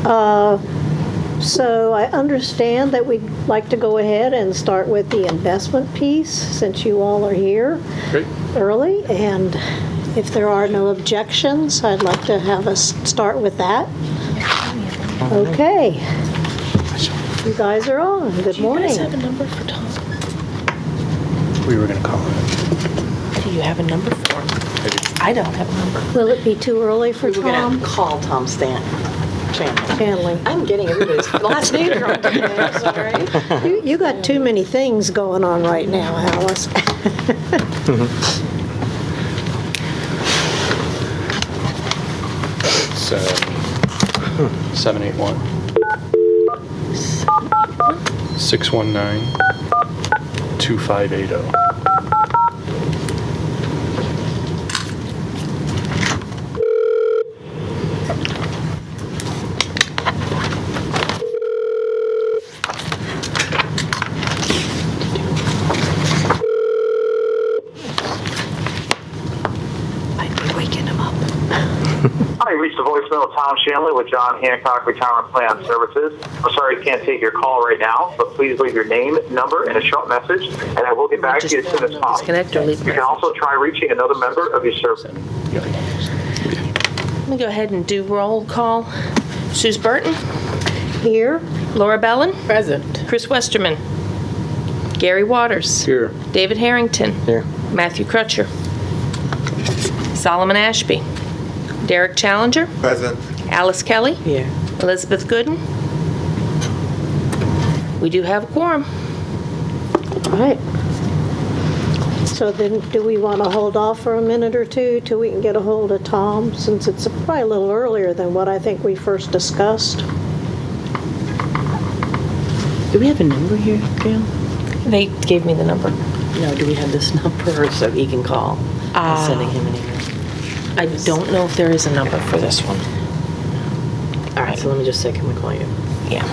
So I understand that we'd like to go ahead and start with the investment piece, since you all are here Great. early. And if there are no objections, I'd like to have us start with that. Okay. You guys are on. Good morning. Do you guys have a number for Tom? We were going to call it. Do you have a number for him? I don't have a number. Will it be too early for We were Tom? going to call Tom Chandler. Hanley? I'm getting everybody's last name wrong today, I'm sorry. You got too many things going on right now, Alice. So, 781 619 2580. I'd be waking him up. Hi, you reached the voicemail of Tom Shanley with John Hancock Retirement Plan Services. I'm sorry I can't take your call right now, but please leave your name, number, and a short message, and I will get back to you as soon as possible. Disconnect or leave You can also try reaching another member of your service. Let me go ahead and do roll call. Suze Burton, Here? Laura Bellin, Present. Chris Westerman, Gary Waters, Here. David Harrington, Here. Matthew Crutcher, Solomon Ashby, Derek Challenger, Present. Alice Kelly, Here. Elizabeth Gooden. We do have a quorum. All right. So then, do we want to hold off for a minute or two till we can get a hold of Tom, since it's probably a little earlier than what I think we first discussed? Do we have a number here, Gail? They gave me the number. No, do we have this number so he can call? I'm sending him an email. I don't know if there is a number for this one. All right, so let me just say, can we call you? Yeah.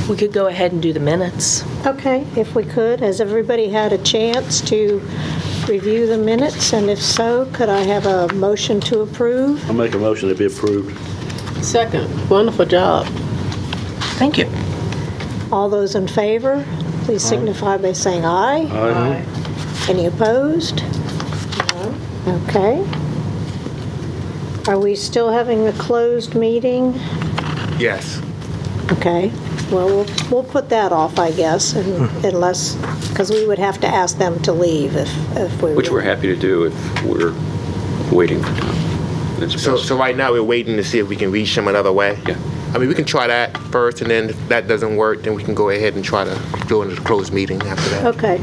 We could go ahead and do the minutes. Okay, if we could. Has everybody had a chance to review the minutes? And if so, could I have a motion to approve? I'll make a motion to be approved. Second. Wonderful job. Thank you. All those in favor, please signify by saying aye. Aye. Any opposed? No. Okay. Are we still having the closed meeting? Yes. Okay. Well, we'll put that off, I guess, unless, because we would have to ask them to leave if we were. Which we're happy to do if we're waiting for Tom. That's So, best. so right now, we're waiting to see if we can reach him another way? Yeah. I mean, we can try that first, and then if that doesn't work, then we can go ahead and try to go into the closed meeting after that. Okay.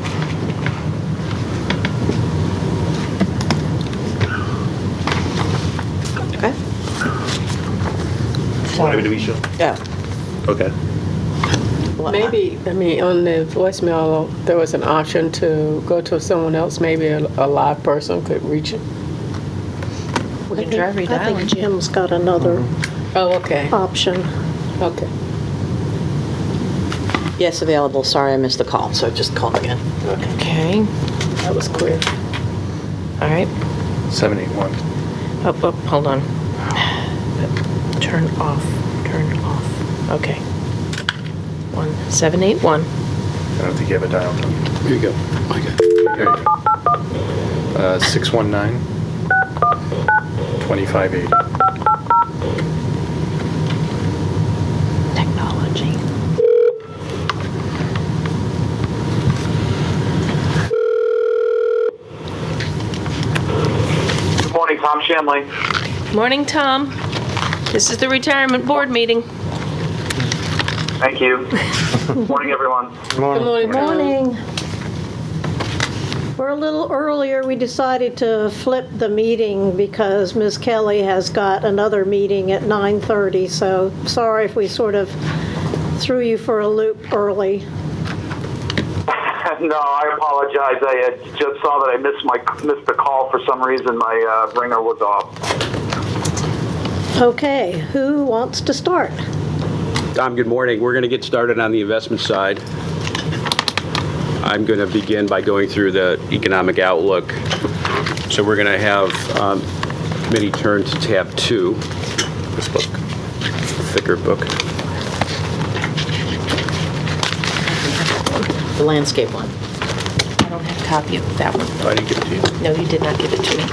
Okay. Want me to reach him? Yeah. Okay. Maybe, I mean, on the voicemail, there was an option to go to someone else, maybe a live person could reach it. We I can try think redialing. Jim's got another Oh, okay, option. okay. Yes, available. Sorry, I missed the call, so just call again. Okay. That was quick. All right. 781. Oh, hold on. Turn off. Turn off. Okay. 1781. I don't think you have a dial tone. Here you go. Okay. Here you go. 619 2580. Technology. Good morning, Tom Shanley. Morning, Tom. This is the retirement board meeting. Thank you. Morning, everyone. Good morning, Tom. Morning. We're a little earlier. We decided to flip the meeting because Ms. Kelly has got another meeting at 9:30, so sorry if we sort of threw you for a loop early. No, I apologize. I had just saw that I missed the call for some reason. My ringer was off. Okay, who wants to start? Tom, good morning. We're going to get started on the investment side. I'm going to begin by going through the economic outlook. So we're going to have committee turn to tab 2, This book. thicker book. The landscape one. I don't have a copy of that one. I didn't give it to you. No, you did not give it to me.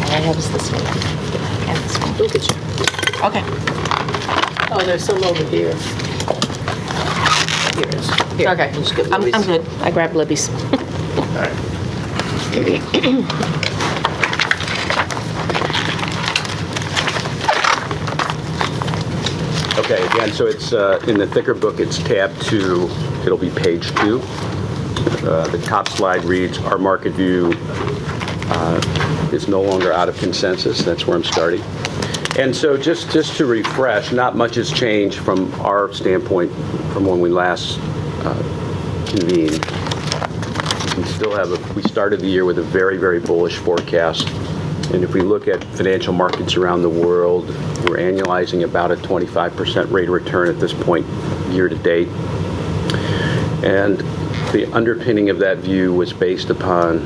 All I have is this one. And this one. Look at you. Okay. Oh, there's some over here. Here it is. Here, Okay. let's get I'm Libby's. good. I grabbed Libby's. All right. Okay, again, so it's in the thicker book, it's tab 2, it'll be page 2. The top slide reads, our market view is no longer out of consensus. That's where I'm starting. And so just to refresh, not much has changed from our standpoint from when we last convened. We started the year with a very, very bullish forecast. And if we look at financial markets around the world, we're annualizing about a 25% rate of return at this point, year to date. And the underpinning of that view was based upon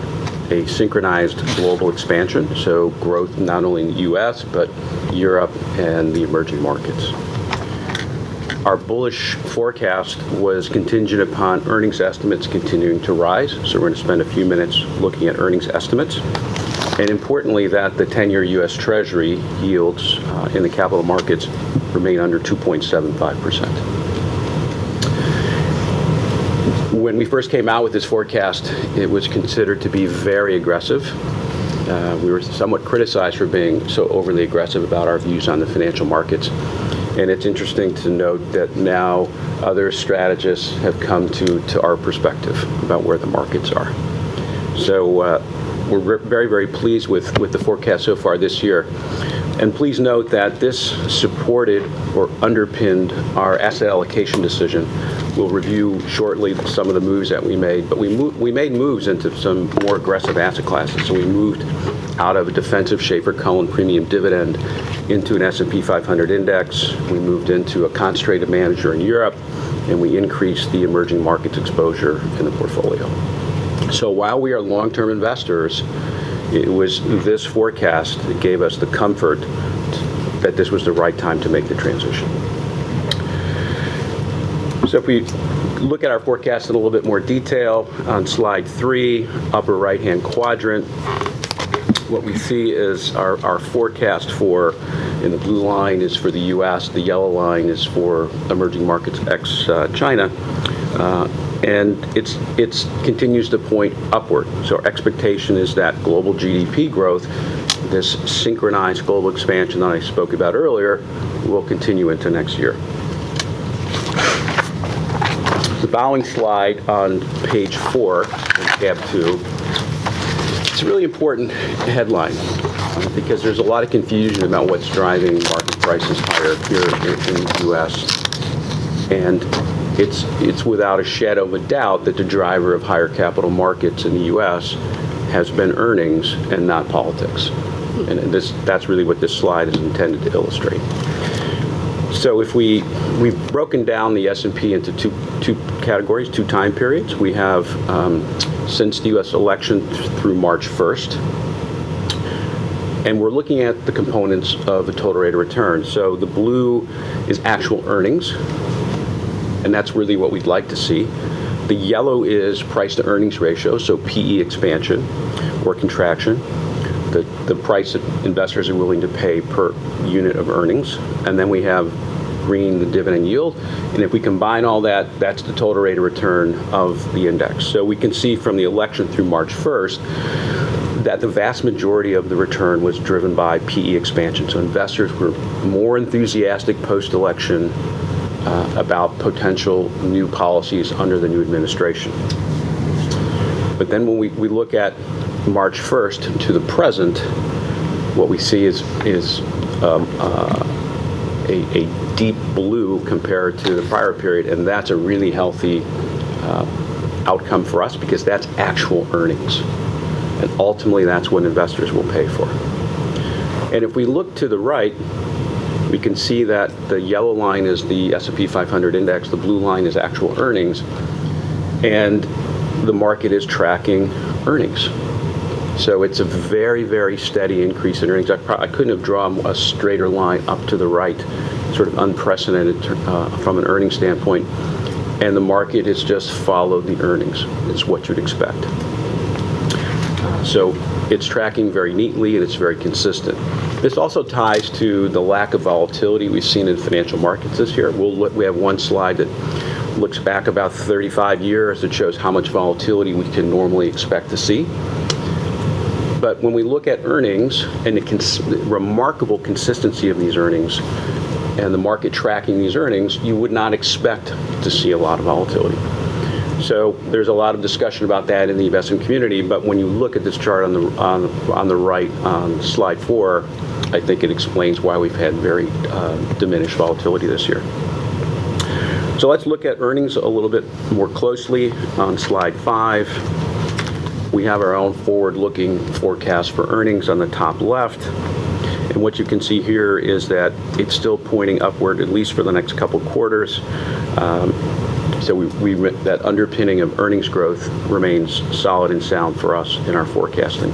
a synchronized global expansion, so growth not only in the U.S., but Europe and the emerging markets. Our bullish forecast was contingent upon earnings estimates continuing to rise, so we're going to spend a few minutes looking at earnings estimates. And importantly, that the 10-year U.S. Treasury yields in the capital markets remain under 2.75%. When we first came out with this forecast, it was considered to be very aggressive. We were somewhat criticized for being so overly aggressive about our views on the financial markets. And it's interesting to note that now other strategists have come to our perspective about where the markets are. So we're very, very pleased with the forecast so far this year. And please note that this supported or underpinned our asset allocation decision. We'll review shortly some of the moves that we made, but we made moves into some more aggressive asset classes. So we moved out of a defensive Schaefer-Cullen premium dividend into an S&P 500 index. We moved into a concentrated manager in Europe, and we increased the emerging markets exposure in the portfolio. So while we are long-term investors, it was this forecast that gave us the comfort that this was the right time to make the transition. So if we look at our forecast in a little bit more detail, on slide 3, upper right-hand quadrant, what we see is our forecast for, in the blue line is for the U.S., the yellow line is for emerging markets ex-China. And it continues to point upward. So our expectation is that global GDP growth, this synchronized global expansion that I spoke about earlier, will continue into next year. The following slide on page 4, in tab 2, it's a really important headline because there's a lot of confusion about what's driving market prices higher here in the U.S. And it's without a shadow of a doubt that the driver of higher capital markets in the U.S. has been earnings and not politics. And that's really what this slide is intended to illustrate. So if we've broken down the S&P into two categories, 2 time periods. We have since the U.S. election through March 1st. And we're looking at the components of the total rate of return. So the blue is actual earnings, and that's really what we'd like to see. The yellow is price to earnings ratio, so PE expansion or contraction, the price that investors are willing to pay per unit of earnings. And then we have green, the dividend yield. And if we combine all that, that's the total rate of return of the index. So we can see from the election through March 1st that the vast majority of the return was driven by PE expansion. So investors were more enthusiastic post-election about potential new policies under the new administration. But then when we look at March 1st to the present, what we see is a deep blue compared to the prior period, and that's a really healthy outcome for us because that's actual earnings. And ultimately, that's what investors will pay for. And if we look to the right, we can see that the yellow line is the S&P 500 index, the blue line is actual earnings, and the market is tracking earnings. So it's a very, very steady increase in earnings. I couldn't have drawn a straighter line up to the right, sort of unprecedented from an earnings standpoint. And the market has just followed the earnings. It's what you'd expect. So it's tracking very neatly and it's very consistent. This also ties to the lack of volatility we've seen in financial markets this year. We have one slide that looks back about 35 years that shows how much volatility we can normally expect to see. But when we look at earnings and the remarkable consistency of these earnings and the market tracking these earnings, you would not expect to see a lot of volatility. So there's a lot of discussion about that in the investment community, but when you look at this chart on the right on slide 4, I think it explains why we've had very diminished volatility this year. So let's look at earnings a little bit more closely on slide 5. We have our own forward-looking forecast for earnings on the top left. And what you can see here is that it's still pointing upward, at least for the next couple quarters. So that underpinning of earnings growth remains solid and sound for us in our forecasting.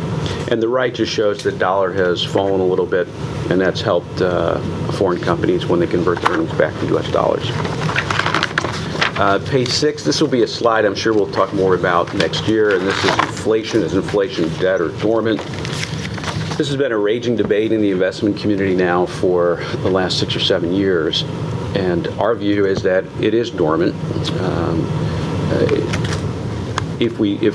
And the right just shows the dollar has fallen a little bit, and that's helped foreign companies when they convert their earnings back to U.S. dollars. Page 6, this will be a slide I'm sure we'll talk more about next year, and this is inflation. Is inflation dead or dormant? This has been a raging debate in the investment community now for the last 6 or 7 years, and our view is that it is dormant.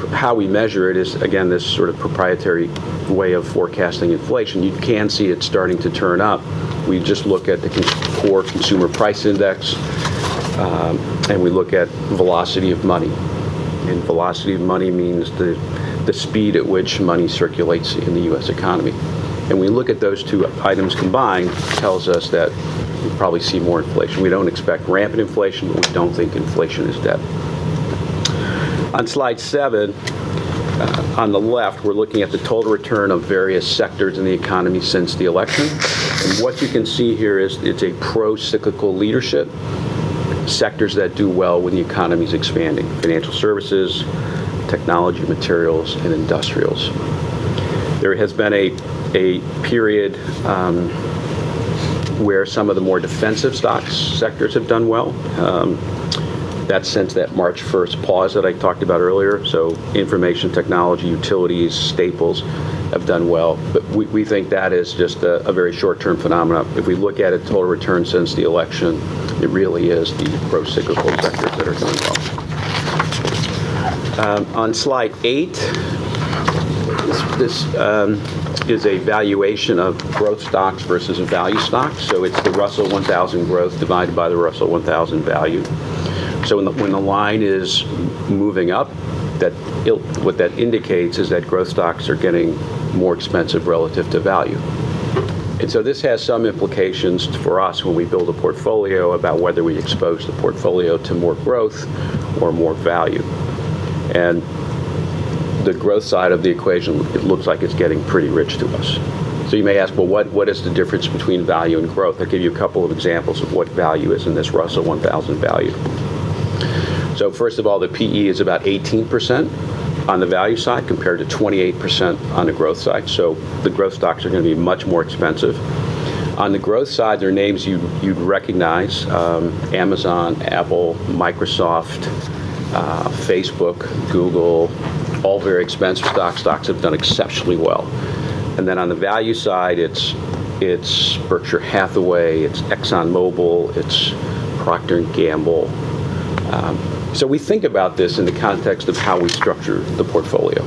How we measure it is, again, this sort of proprietary way of forecasting inflation. You can see it starting to turn up. We just look at the core consumer price index, and we look at velocity of money. And velocity of money means the speed at which money circulates in the U.S. economy. And we look at those two items combined, tells us that we probably see more inflation. We don't expect rampant inflation, but we don't think inflation is dead. On slide 7, on the left, we're looking at the total return of various sectors in the economy since the election. And what you can see here is it's a pro-cyclical leadership. Sectors that do well when the economy is expanding: financial services, technology, materials, and industrials. There has been a period where some of the more defensive stocks sectors have done well. That's since that March 1st pause that I talked about earlier. So information technology, utilities, staples have done well. But we think that is just a very short-term phenomenon. If we look at it, total return since the election, it really is the pro-cyclical sectors that are doing well. On slide 8, this is a valuation of growth stocks versus value stocks. So it's the Russell 1000 growth divided by the Russell 1000 value. So when the line is moving up, what that indicates is that growth stocks are getting more expensive relative to value. And so this has some implications for us when we build a portfolio about whether we expose the portfolio to more growth or more value. And the growth side of the equation, it looks like it's getting pretty rich to us. So you may ask, well, what is the difference between value and growth? I'll give you a couple of examples of what value is in this Russell 1000 value. So first of all, the PE is about 18% on the value side compared to 28% on the growth side. So the growth stocks are going to be much more expensive. On the growth side, there are names you'd recognize: Amazon, Apple, Microsoft, Facebook, Google, all very expensive stocks. Stocks have done exceptionally well. And then on the value side, it's Berkshire Hathaway, it's ExxonMobil, it's Procter & Gamble. So we think about this in the context of how we structure the portfolio.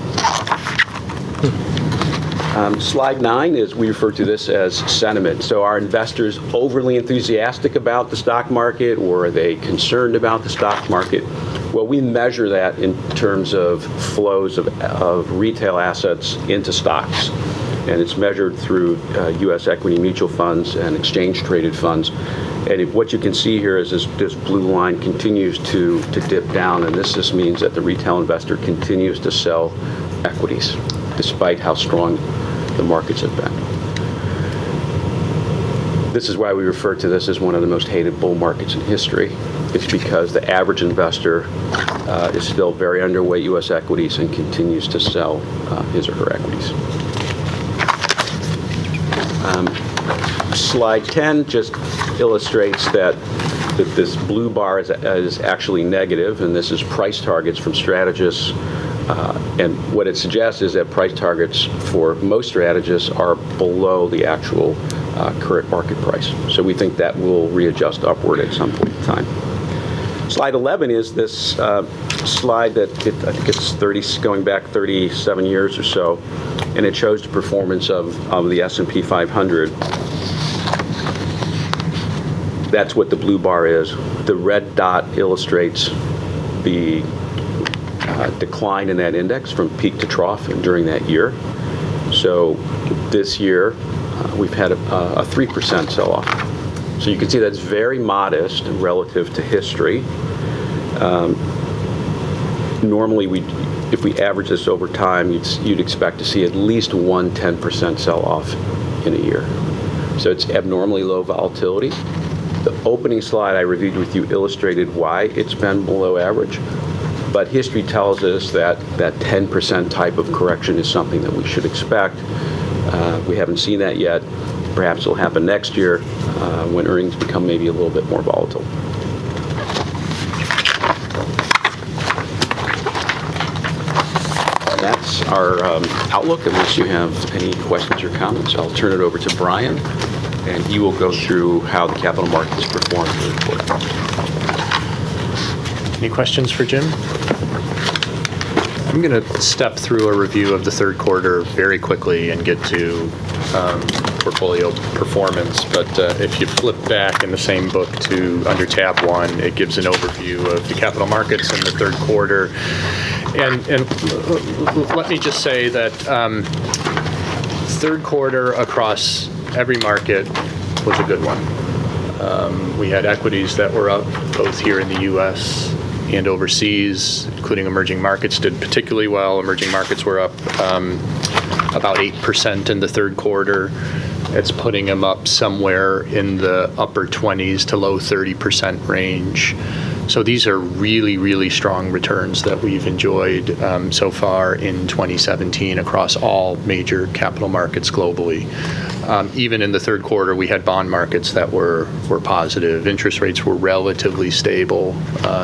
Slide 9 is, we refer to this as sentiment. So are investors overly enthusiastic about the stock market, or are they concerned about the stock market? Well, we measure that in terms of flows of retail assets into stocks. And it's measured through U.S. equity mutual funds and exchange-traded funds. And what you can see here is this blue line continues to dip down, and this just means that the retail investor continues to sell equities, despite how strong the markets have been. This is why we refer to this as one of the most hated bull markets in history. it's because the average investor is still very underweight U.S. equities and continues to sell his or her equities. Slide 10 just illustrates that this blue bar is actually negative, and this is price targets from strategists. And what it suggests is that price targets for most strategists are below the actual current market price. So we think that will readjust upward at some point in time. Slide 11 is this slide that I think it's going back 37 years or so, and it shows the performance of the S&P 500. That's what the blue bar is. The red dot illustrates the decline in that index from peak to trough and during that year. So this year, we've had a 3% sell-off. So you can see that's very modest relative to history. Normally, if we average this over time, you'd expect to see at least one 10% sell-off in a year. So it's abnormally low volatility. The opening slide I reviewed with you illustrated why it's been below average. But history tells us that that 10% type of correction is something that we should expect. We haven't seen that yet. Perhaps it'll happen next year when earnings become maybe a little bit more volatile. That's our outlook. Unless you have any questions or comments, I'll turn it over to Brian, and he will go through how the capital markets performed for the quarter. Any questions for Jim? I'm going to step through a review of the third quarter very quickly and get to portfolio performance. But if you flip back in the same book to under tab 1, it gives an overview of the capital markets in the third quarter. And let me just say that third quarter across every market was a good one. We had equities that were up both here in the U.S. and overseas, including emerging markets did particularly well. Emerging markets were up about 8% in the third quarter. It's putting them up somewhere in the upper 20s to low 30% range. So these are really, really strong returns that we've enjoyed so far in 2017 across all major capital markets globally. Even in the third quarter, we had bond markets that were positive. Interest rates were relatively stable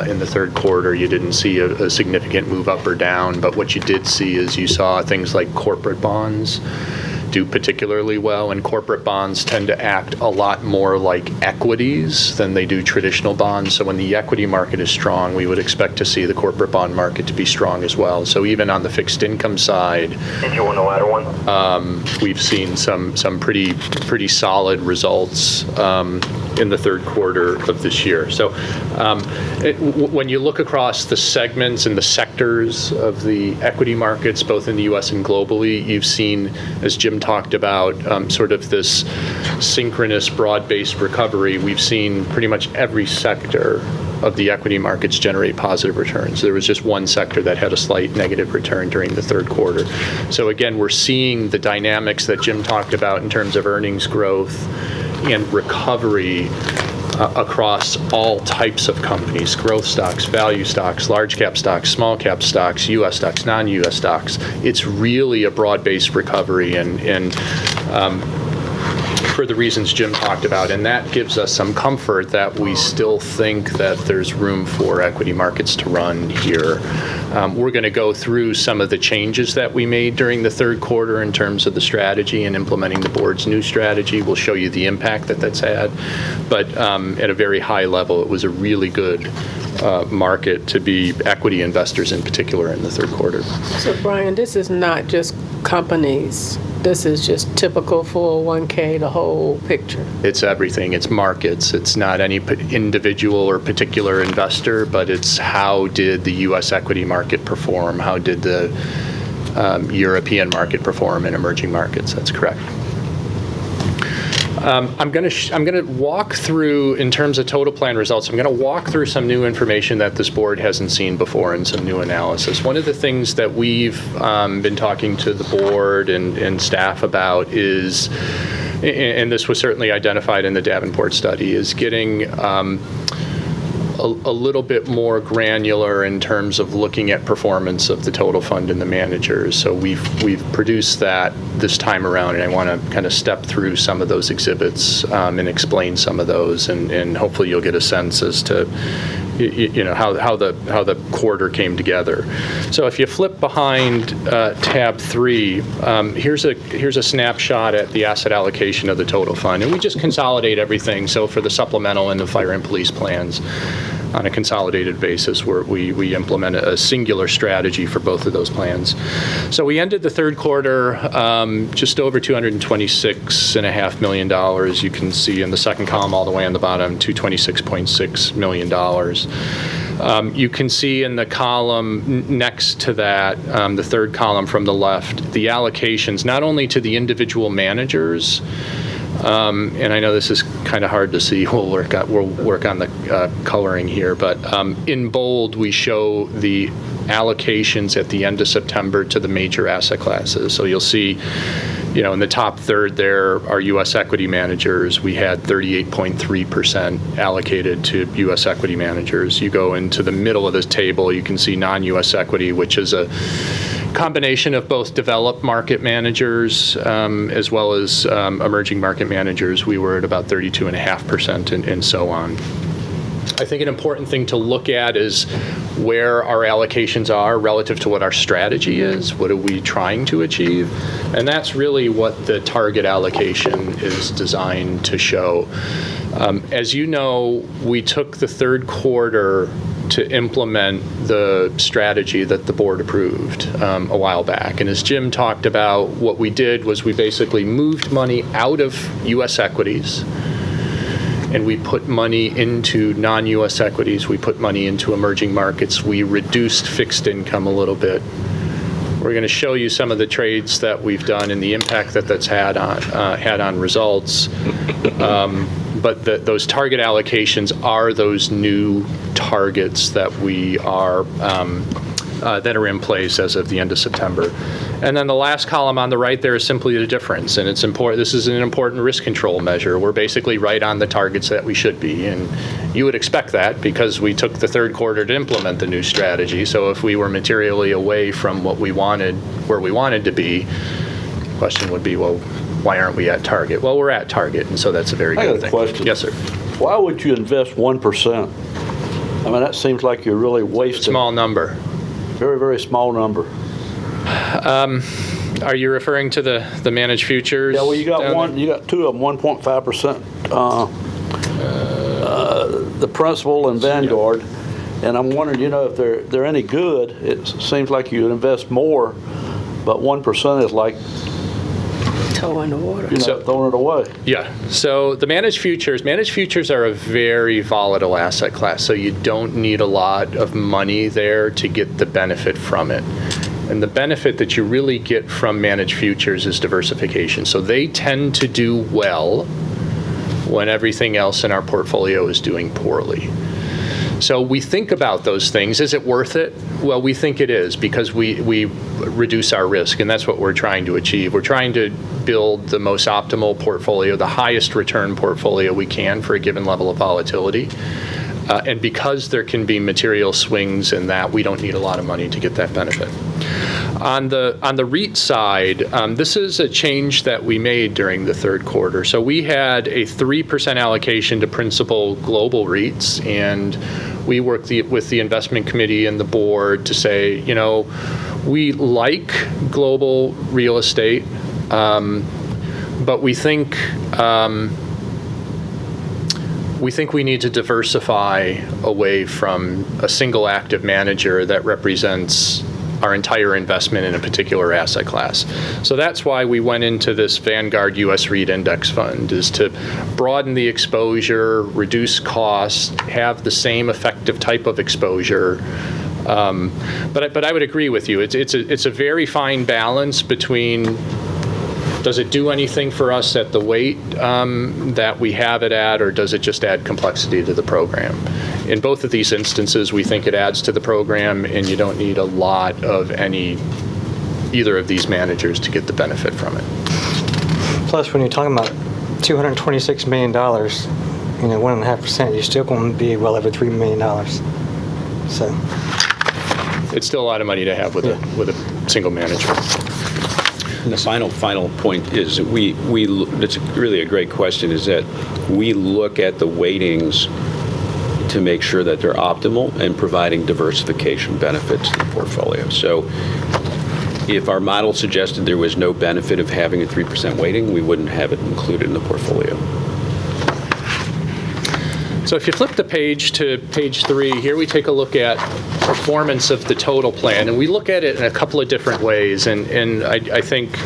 in the third quarter. You didn't see a significant move up or down, but what you did see is you saw things like corporate bonds do particularly well, and corporate bonds tend to act a lot more like equities than they do traditional bonds. So when the equity market is strong, we would expect to see the corporate bond market to be strong as well. So even on the fixed income side, Did you want the latter one? we've seen some pretty solid results in the third quarter of this year. So when you look across the segments and the sectors of the equity markets, both in the U.S. and globally, you've seen, as Jim talked about, sort of this synchronous broad-based recovery. We've seen pretty much every sector of the equity markets generate positive returns. There was just one sector that had a slight negative return during the third quarter. So again, we're seeing the dynamics that Jim talked about in terms of earnings growth and recovery across all types of companies: growth stocks, value stocks, large cap stocks, small cap stocks, U.S. stocks, non-U.S. stocks. It's really a broad-based recovery, and for the reasons Jim talked about, and that gives us some comfort that we still think that there's room for equity markets to run here. We're going to go through some of the changes that we made during the third quarter in terms of the strategy and implementing the board's new strategy. We'll show you the impact that that's had. But at a very high level, it was a really good market to be equity investors in particular in the third quarter. So Brian, this is not just companies. This is just typical 401k, the whole picture. It's everything. It's markets. It's not any individual or particular investor, but it's how did the U.S. equity market perform? How did the European market perform in emerging markets? That's correct. I'm going to walk through, in terms of total plan results, I'm going to walk through some new information that this board hasn't seen before and some new analysis. One of the things that we've been talking to the board and staff about is, and this was certainly identified in the Davenport study, is getting a a little bit more granular in terms of looking at performance of the total fund and the managers. So we've produced that this time around, and I want to kind of step through some of those exhibits and explain some of those, and hopefully you'll get a sense as to how the quarter came together. So if you flip behind tab 3, here's a snapshot at the asset allocation of the total fund, and we just consolidate everything. So for the supplemental and the fire and police plans, on a consolidated basis, where we implement a singular strategy for both of those plans. So we ended the third quarter just over $226.5 million. You can see in the second column all the way on the bottom, $226.6 million. You can see in the column next to that, the third column from the left, the allocations not only to the individual managers, and I know this is kind of hard to see. We'll work on the coloring here, but in bold we show the allocations at the end of September to the major asset classes. So you'll see, in the top third there are U.S. equity managers. We had 38.3% allocated to U.S. equity managers. You go into the middle of this table, you can see non-U.S. equity, which is a combination of both developed market managers as well as emerging market managers. We were at about 32.5% and so on. I think an important thing to look at is where our allocations are relative to what our strategy is. What are we trying to achieve? And that's really what the target allocation is designed to show. As you know, we took the third quarter to implement the strategy that the board approved a while back. And as Jim talked about, what we did was we basically moved money out of U.S. equities, and we put money into non-U.S. equities. We put money into emerging markets. We reduced fixed income a little bit. We're going to show you some of the trades that we've done and the impact that that's had on results. But those target allocations are those new targets that we are that are in place as of the end of September. And then the last column on the right there is simply the difference, and it's important. This is an important risk control measure. We're basically right on the targets that we should be, and you would expect that because we took the third quarter to implement the new strategy. So if we were materially away from what we wanted, where we wanted to be, the question would be, well, why aren't we at target? Well, we're at target, and so that's a very good thing. I got a question. Yes, sir. Why would you invest 1%? I mean, that seems like you're really wasting. Small number. Very, very small number. Are you referring to the managed futures? Yeah, well, you got one. You got two of them, 1.5%. The Principal and Vanguard, and I'm wondering, if they're any good. It seems like you would invest more, but 1% is like toe in the water. Throwing it away. Yeah. So the managed futures are a very volatile asset class. So you don't need a lot of money there to get the benefit from it. And the benefit that you really get from managed futures is diversification. So they tend to do well when everything else in our portfolio is doing poorly. So we think about those things. Is it worth it? Well, we think it is because we reduce our risk, and that's what we're trying to achieve. We're trying to build the most optimal portfolio, the highest return portfolio we can for a given level of volatility. And because there can be material swings in that, we don't need a lot of money to get that benefit. On the REIT side, this is a change that we made during the third quarter. So we had a 3% allocation to principal global REITs, and we worked with the investment committee and the board to say, we like global real estate, but we think we need to diversify away from a single active manager that represents our entire investment in a particular asset class. So that's why we went into this Vanguard US REIT Index Fund, is to broaden the exposure, reduce costs, have the same effective type of exposure. But I would agree with you. It's a very fine balance between, does it do anything for us at the weight that we have it at, or does it just add complexity to the program? In both of these instances, we think it adds to the program, and you don't need a lot of either of these managers to get the benefit from it. Plus, when you're talking about $226 million, 1.5%, you're still going to be well over $3 million. So, It's still a lot of money to have with a single manager. The final point is that it's really a great question, is that we look at the weightings to make sure that they're optimal and providing diversification benefits to the portfolio. So if our model suggested there was no benefit of having a 3% weighting, we wouldn't have it included in the portfolio. So if you flip the page to page 3, here we take a look at performance of the total plan, and we look at it in a couple of different ways, and I think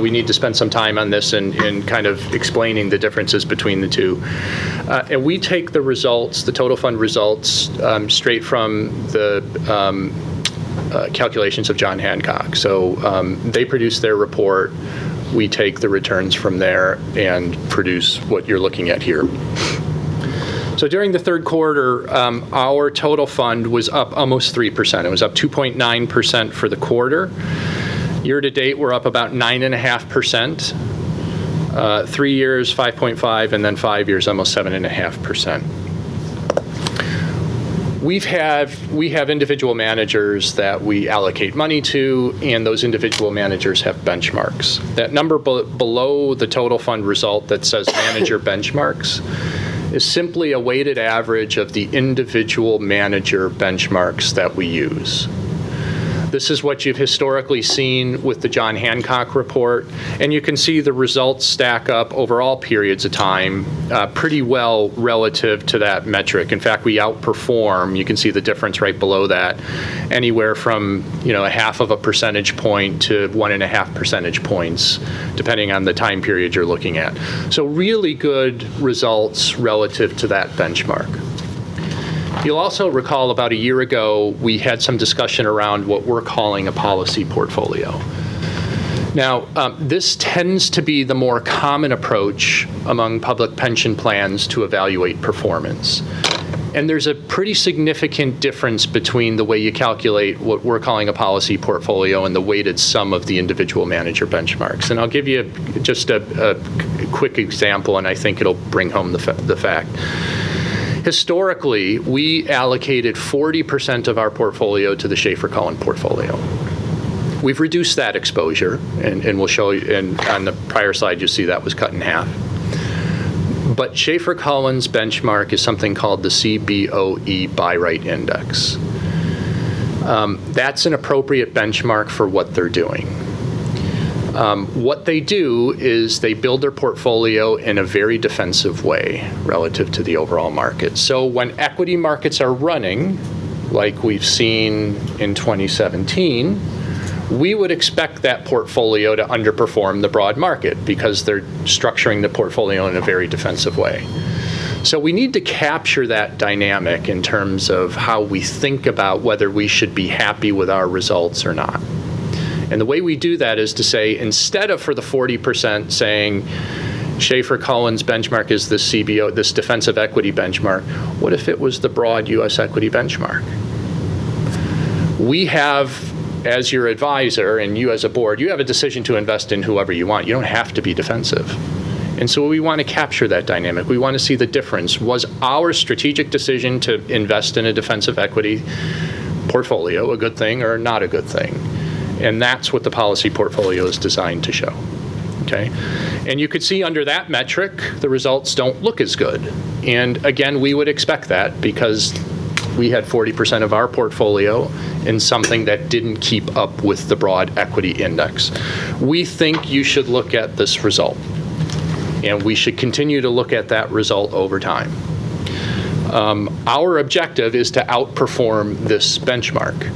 we need to spend some time on this and kind of explaining the differences between the two. And we take the results, the total fund results, straight from the calculations of John Hancock. So they produce their report. We take the returns from there and produce what you're looking at here. So during the third quarter, our total fund was up almost 3%. It was up 2.9% for the quarter. Year to date, we're up about 9.5%. 3 years, 5.5%, and then 5 years, almost 7.5%. We have individual managers that we allocate money to, and those individual managers have benchmarks. That number below the total fund result that says manager benchmarks is simply a weighted average of the individual manager benchmarks that we use. This is what you've historically seen with the John Hancock report, and you can see the results stack up over all periods of time pretty well relative to that metric. In fact, we outperform. You can see the difference right below that, anywhere from a half of a percentage point to 1.5 percentage points, depending on the time period you're looking at. So really good results relative to that benchmark. You'll also recall about a year ago, we had some discussion around what we're calling a policy portfolio. Now, this tends to be the more common approach among public pension plans to evaluate performance. And there's a pretty significant difference between the way you calculate what we're calling a policy portfolio and the weighted sum of the individual manager benchmarks. And I'll give you just a quick example, and I think it'll bring home the fact. Historically, we allocated 40% of our portfolio to the Schaefer-Cohen portfolio. We've reduced that exposure, and we'll show you, and on the prior slide, you'll see that was cut in half. But Schaefer-Cohen's benchmark is something called the CBOE Buy Right Index. That's an appropriate benchmark for what they're doing. What they do is they build their portfolio in a very defensive way relative to the overall market. So when equity markets are running, like we've seen in 2017, we would expect that portfolio to underperform the broad market because they're structuring the portfolio in a very defensive way. So we need to capture that dynamic in terms of how we think about whether we should be happy with our results or not. And the way we do that is to say, instead of for the 40% saying Schaefer-Cohen's benchmark is this CBO, this defensive equity benchmark, what if it was the broad U.S. equity benchmark? We have, as your advisor and you as a board, you have a decision to invest in whoever you want. You don't have to be defensive. And so we want to capture that dynamic. We want to see the difference. Was our strategic decision to invest in a defensive equity portfolio a good thing or not a good thing? And that's what the policy portfolio is designed to show, okay? And you could see under that metric, the results don't look as good. And again, we would expect that because we had 40% of our portfolio in something that didn't keep up with the broad equity index. We think you should look at this result, and we should continue to look at that result over time. Our objective is to outperform this benchmark.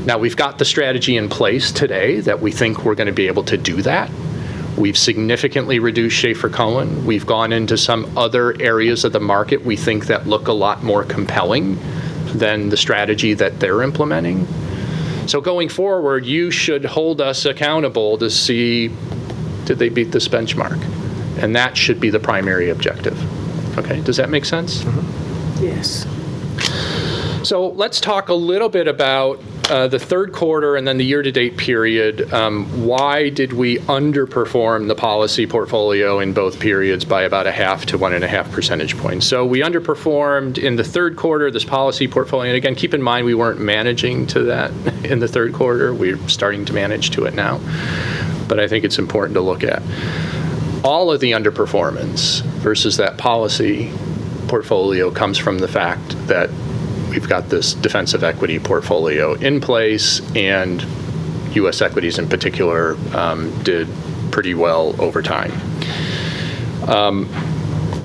Now, we've got the strategy in place today that we think we're going to be able to do that. We've significantly reduced Schaefer-Cohen. We've gone into some other areas of the market we think that look a lot more compelling than the strategy that they're implementing. So going forward, you should hold us accountable to see, did they beat this benchmark? And that should be the primary objective. Okay, does that make sense? Yes. So let's talk a little bit about the third quarter and then the year-to-date period, why did we underperform the policy portfolio in both periods by about 0.5 to 1.5 percentage points? So we underperformed in the third quarter, this policy portfolio. And again, keep in mind, we weren't managing to that in the third quarter. We're starting to manage to it now. But I think it's important to look at. All of the underperformance versus that policy portfolio comes from the fact that we've got this defensive equity portfolio in place, and U.S. equities in particular did pretty well over time.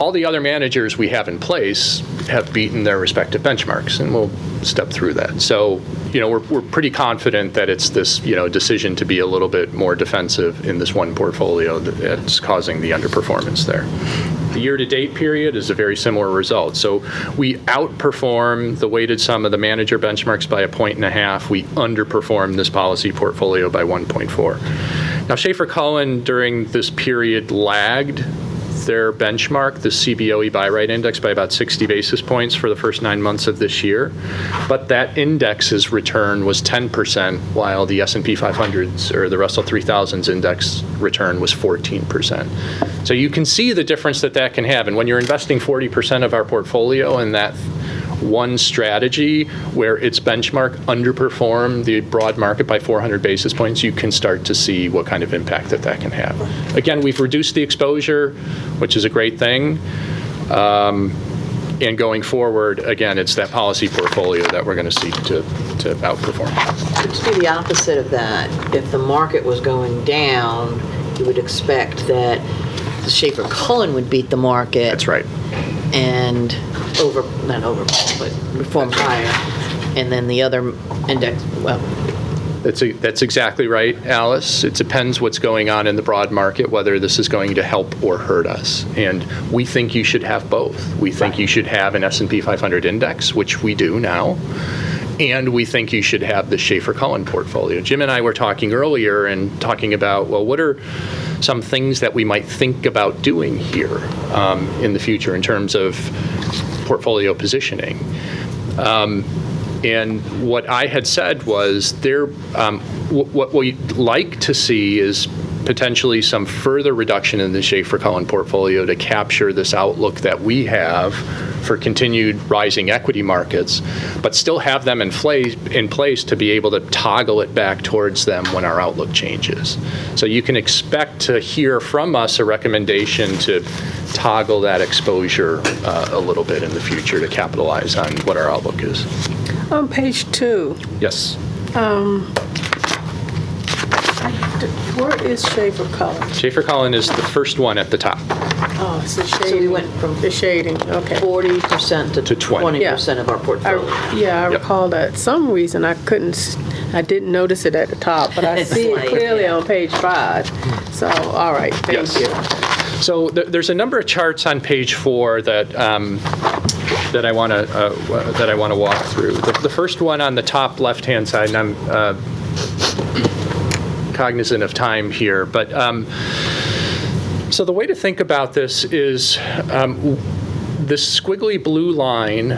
All the other managers we have in place have beaten their respective benchmarks, and we'll step through that. So, we're pretty confident that it's this, decision to be a little bit more defensive in this one portfolio that's causing the underperformance there. The year-to-date period is a very similar result. So we outperform the weighted sum of the manager benchmarks by 1.5 points. We underperform this policy portfolio by 1.4. Now, Schaefer-Cullen during this period lagged their benchmark, the CBOE Buy Right Index, by about 60 basis points for the first 9 months of this year. But that index's return was 10%, while the S&P 500's or the Russell 3000's index return was 14%. So you can see the difference that can have. And when you're investing 40% of our portfolio in that one strategy where its benchmark underperformed the broad market by 400 basis points, you can start to see what kind of impact that can have. Again, we've reduced the exposure, which is a great thing. And going forward, again, it's that policy portfolio that we're going to seek to outperform. It would be the opposite of that. If the market was going down, you would expect that the Schaefer-Cullen would beat the market. That's right. And perform higher. And then the other index, That's exactly right, Alice. It depends what's going on in the broad market, whether this is going to help or hurt us. And we think you should have both. We think you should have an S&P 500 index, which we do now. And we think you should have the Schaefer-Cullen portfolio. Jim and I were talking earlier and talking about, well, what are some things that we might think about doing here in the future in terms of portfolio positioning. And what I had said was what we'd like to see is potentially some further reduction in the Schaefer-Cullen portfolio to capture this outlook that we have for continued rising equity markets, but still have them in place to be able to toggle it back towards them when our outlook changes. So you can expect to hear from us a recommendation to toggle that exposure a little bit in the future to capitalize on what our outlook is. On page 2. Yes. Where is Schaefer-Cullen? Schaefer-Cullen is the first one at the top. Oh, it's the shading. So we went from the shading. Okay. 40% to 20% of our portfolio. I recall that. Some reason I didn't notice it at the top, but I see it clearly on page 5. So, all right, thank you. So there's a number of charts on page 4 that I want to walk through. The first one on the top left-hand side, and I'm cognizant of time here, but so the way to think about this is this squiggly blue line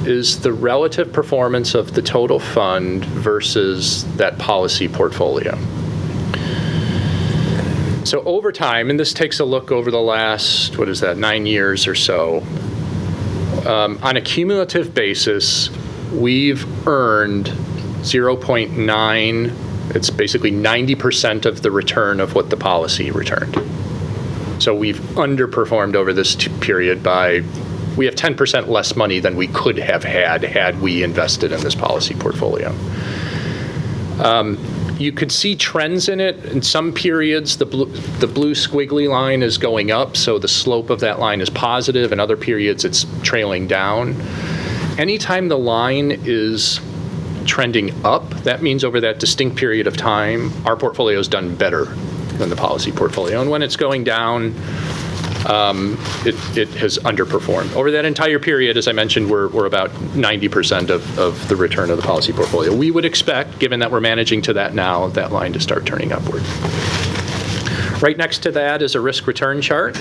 is the relative performance of the total fund versus that policy portfolio. So over time, and this takes a look over the last, 9 years or so, on a cumulative basis, we've earned 0.9. It's basically 90% of the return of what the policy returned. So we've underperformed over this period we have 10% less money than we could have had we invested in this policy portfolio. You could see trends in it. In some periods, the blue squiggly line is going up, so the slope of that line is positive. In other periods, it's trailing down. Anytime the line is trending up, that means over that distinct period of time, our portfolio has done better than the policy portfolio. And when it's going down, it has underperformed. Over that entire period, as I mentioned, we're about 90% of the return of the policy portfolio. We would expect, given that we're managing to that now, that line to start turning upward. Right next to that is a risk return chart.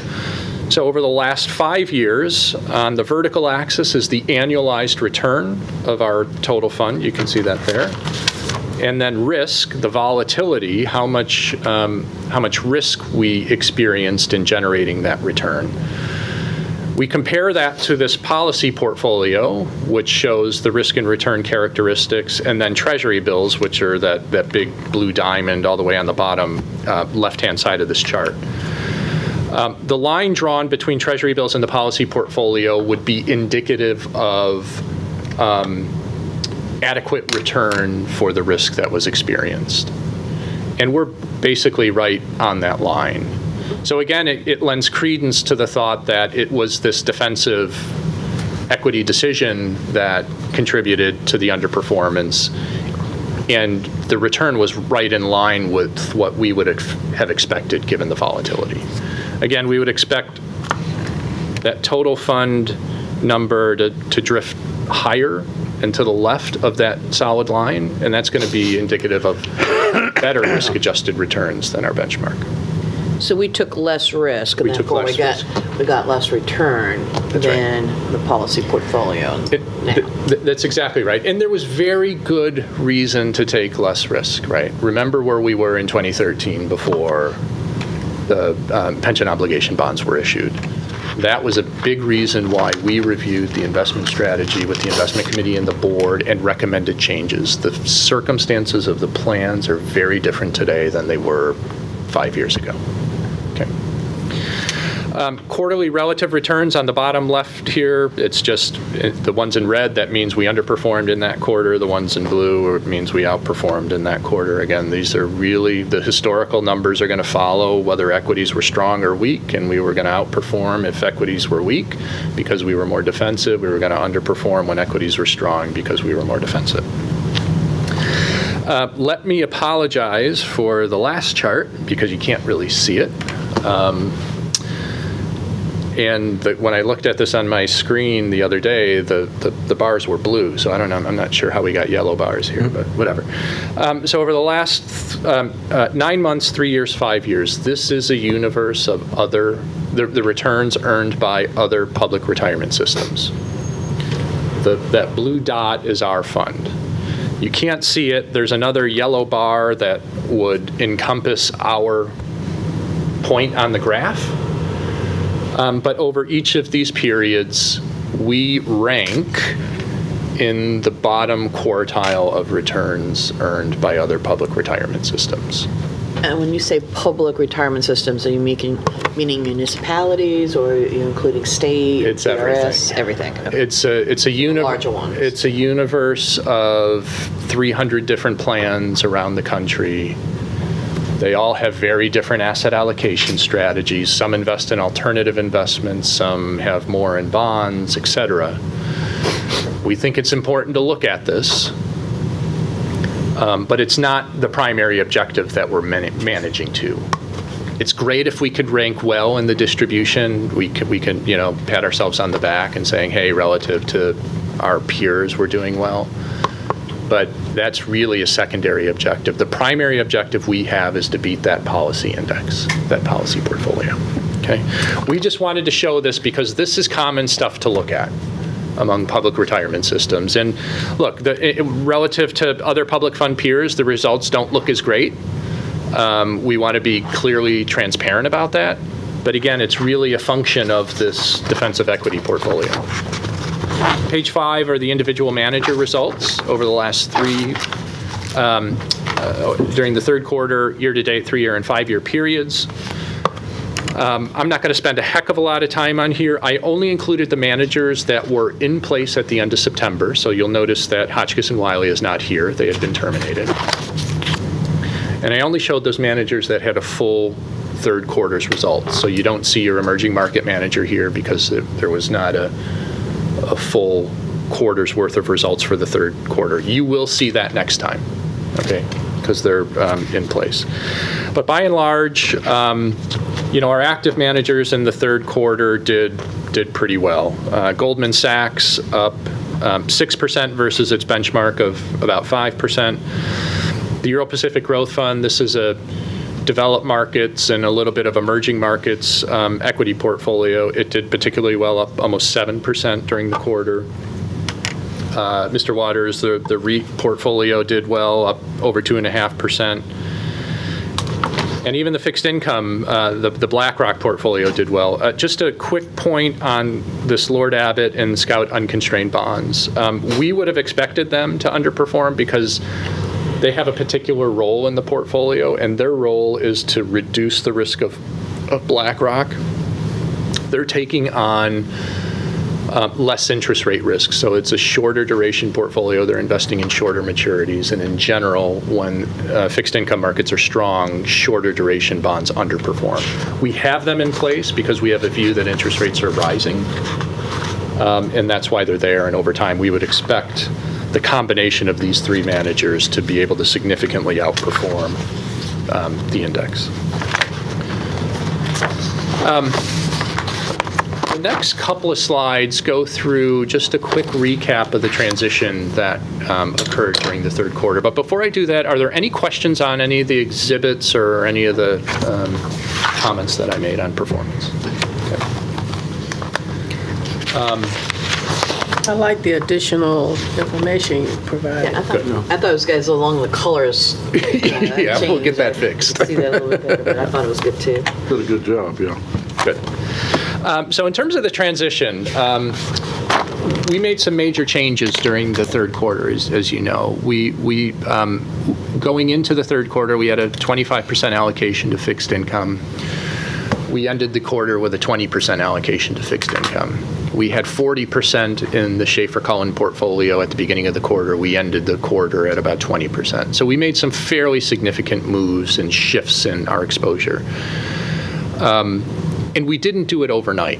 So over the last 5 years, on the vertical axis is the annualized return of our total fund. You can see that there. And then risk, the volatility, how much risk we experienced in generating that return. We compare that to this policy portfolio, which shows the risk and return characteristics, and then treasury bills, which are that big blue diamond all the way on the bottom left-hand side of this chart. The line drawn between treasury bills and the policy portfolio would be indicative of adequate return for the risk that was experienced. And we're basically right on that line. So again, it lends credence to the thought that it was this defensive equity decision that contributed to the underperformance, and the return was right in line with what we would have expected given the volatility. Again, we would expect that total fund number to drift higher and to the left of that solid line, and that's going to be indicative of better risk-adjusted returns than our benchmark. So we took less risk, and therefore we got less return than the policy portfolio. That's exactly right. And there was very good reason to take less risk, right? Remember where we were in 2013 before the pension obligation bonds were issued. That was a big reason why we reviewed the investment strategy with the investment committee and the board and recommended changes. The circumstances of the plans are very different today than they were 5 years ago. Okay. Quarterly relative returns on the bottom left here, it's just the ones in red, that means we underperformed in that quarter. The ones in blue, it means we outperformed in that quarter. Again, these are really, the historical numbers are going to follow whether equities were strong or weak, and we were going to outperform if equities were weak because we were more defensive. We were going to underperform when equities were strong because we were more defensive. Let me apologize for the last chart because you can't really see it. When I looked at this on my screen the other day, the bars were blue, so I don't know. I'm not sure how we got yellow bars here, but whatever. So over the last 9 months, 3 years, 5 years, this is a universe of the returns earned by other public retirement systems. That blue dot is our fund. You can't see it. There's another yellow bar that would encompass our point on the graph. But over each of these periods, we rank in the bottom quartile of returns earned by other public retirement systems. And when you say public retirement systems, are you meaning municipalities, or are you including state? It's PRS, everything. Okay. It's a larger ones. It's a universe of 300 different plans around the country. They all have very different asset allocation strategies. Some invest in alternative investments, some have more in bonds, et cetera. We think it's important to look at this, but it's not the primary objective that we're managing to. It's great if we could rank well in the distribution. We can pat ourselves on the back and saying, hey, relative to our peers, we're doing well. But that's really a secondary objective. The primary objective we have is to beat that policy index, that policy portfolio. Okay? We just wanted to show this because this is common stuff to look at among public retirement systems. And look, relative to other public fund peers, the results don't look as great. We want to be clearly transparent about that. But again, it's really a function of this defensive equity portfolio. Page 5 are the individual manager results over the last during the third quarter, year-to-date, 3-year and 5-year periods. I'm not going to spend a heck of a lot of time on here. I only included the managers that were in place at the end of September. So you'll notice that Hotchkiss and Wiley is not here. They had been terminated. And I only showed those managers that had a full third quarter's results. So you don't see your emerging market manager here because there was not a full quarter's worth of results for the third quarter. You will see that next time, okay, because they're in place. But by and large, our active managers in the third quarter did pretty well. Goldman Sachs up 6% versus its benchmark of about 5%. The Euro Pacific Growth Fund, this is a developed markets and a little bit of emerging markets equity portfolio, it did particularly well, up almost 7% during the quarter. Mr. Waters, the REIT portfolio did well, up over 2.5%. And even the fixed income, the BlackRock portfolio did well. Just a quick point on this Lord Abbett and Scout unconstrained bonds. We would have expected them to underperform because they have a particular role in the portfolio, and their role is to reduce the risk of BlackRock. They're taking on less interest rate risk. So it's a shorter duration portfolio. They're investing in shorter maturities. And in general, when fixed income markets are strong, shorter duration bonds underperform. We have them in place because we have a view that interest rates are rising. And that's why they're there. And over time, we would expect the combination of these three managers to be able to significantly outperform the index. The next couple of slides go through just a quick recap of the transition that occurred during the third quarter. But before I do that, are there any questions on any of the exhibits or any of the comments that I made on performance? Okay. I like the additional information you provided. Yeah, I thought it was guys along the colors. Yeah, we'll get that fixed. See that a little bit better, but I thought it was good too. Did a good job, yeah. Good. So in terms of the transition, we made some major changes during the third quarter, as you know. We going into the third quarter, we had a 25% allocation to fixed income. We ended the quarter with a 20% allocation to fixed income. We had 40% in the Schaefer-Cullen portfolio at the beginning of the quarter. We ended the quarter at about 20%. So we made some fairly significant moves and shifts in our exposure. And we didn't do it overnight.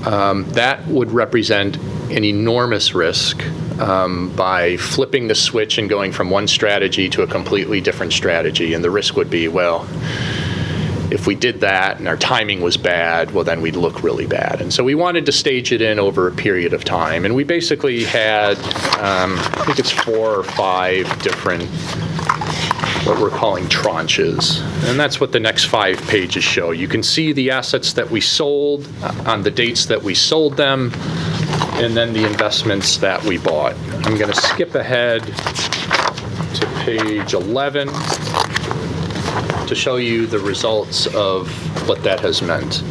That would represent an enormous risk by flipping the switch and going from one strategy to a completely different strategy. And the risk would be, well, if we did that and our timing was bad, well, then we'd look really bad. And so we wanted to stage it in over a period of time. And we basically had, I think it's 4 or 5 different, what we're calling tranches. And that's what the next 5 pages show. You can see the assets that we sold on the dates that we sold them, and then the investments that we bought. I'm going to skip ahead to page 11 to show you the results of what that has meant.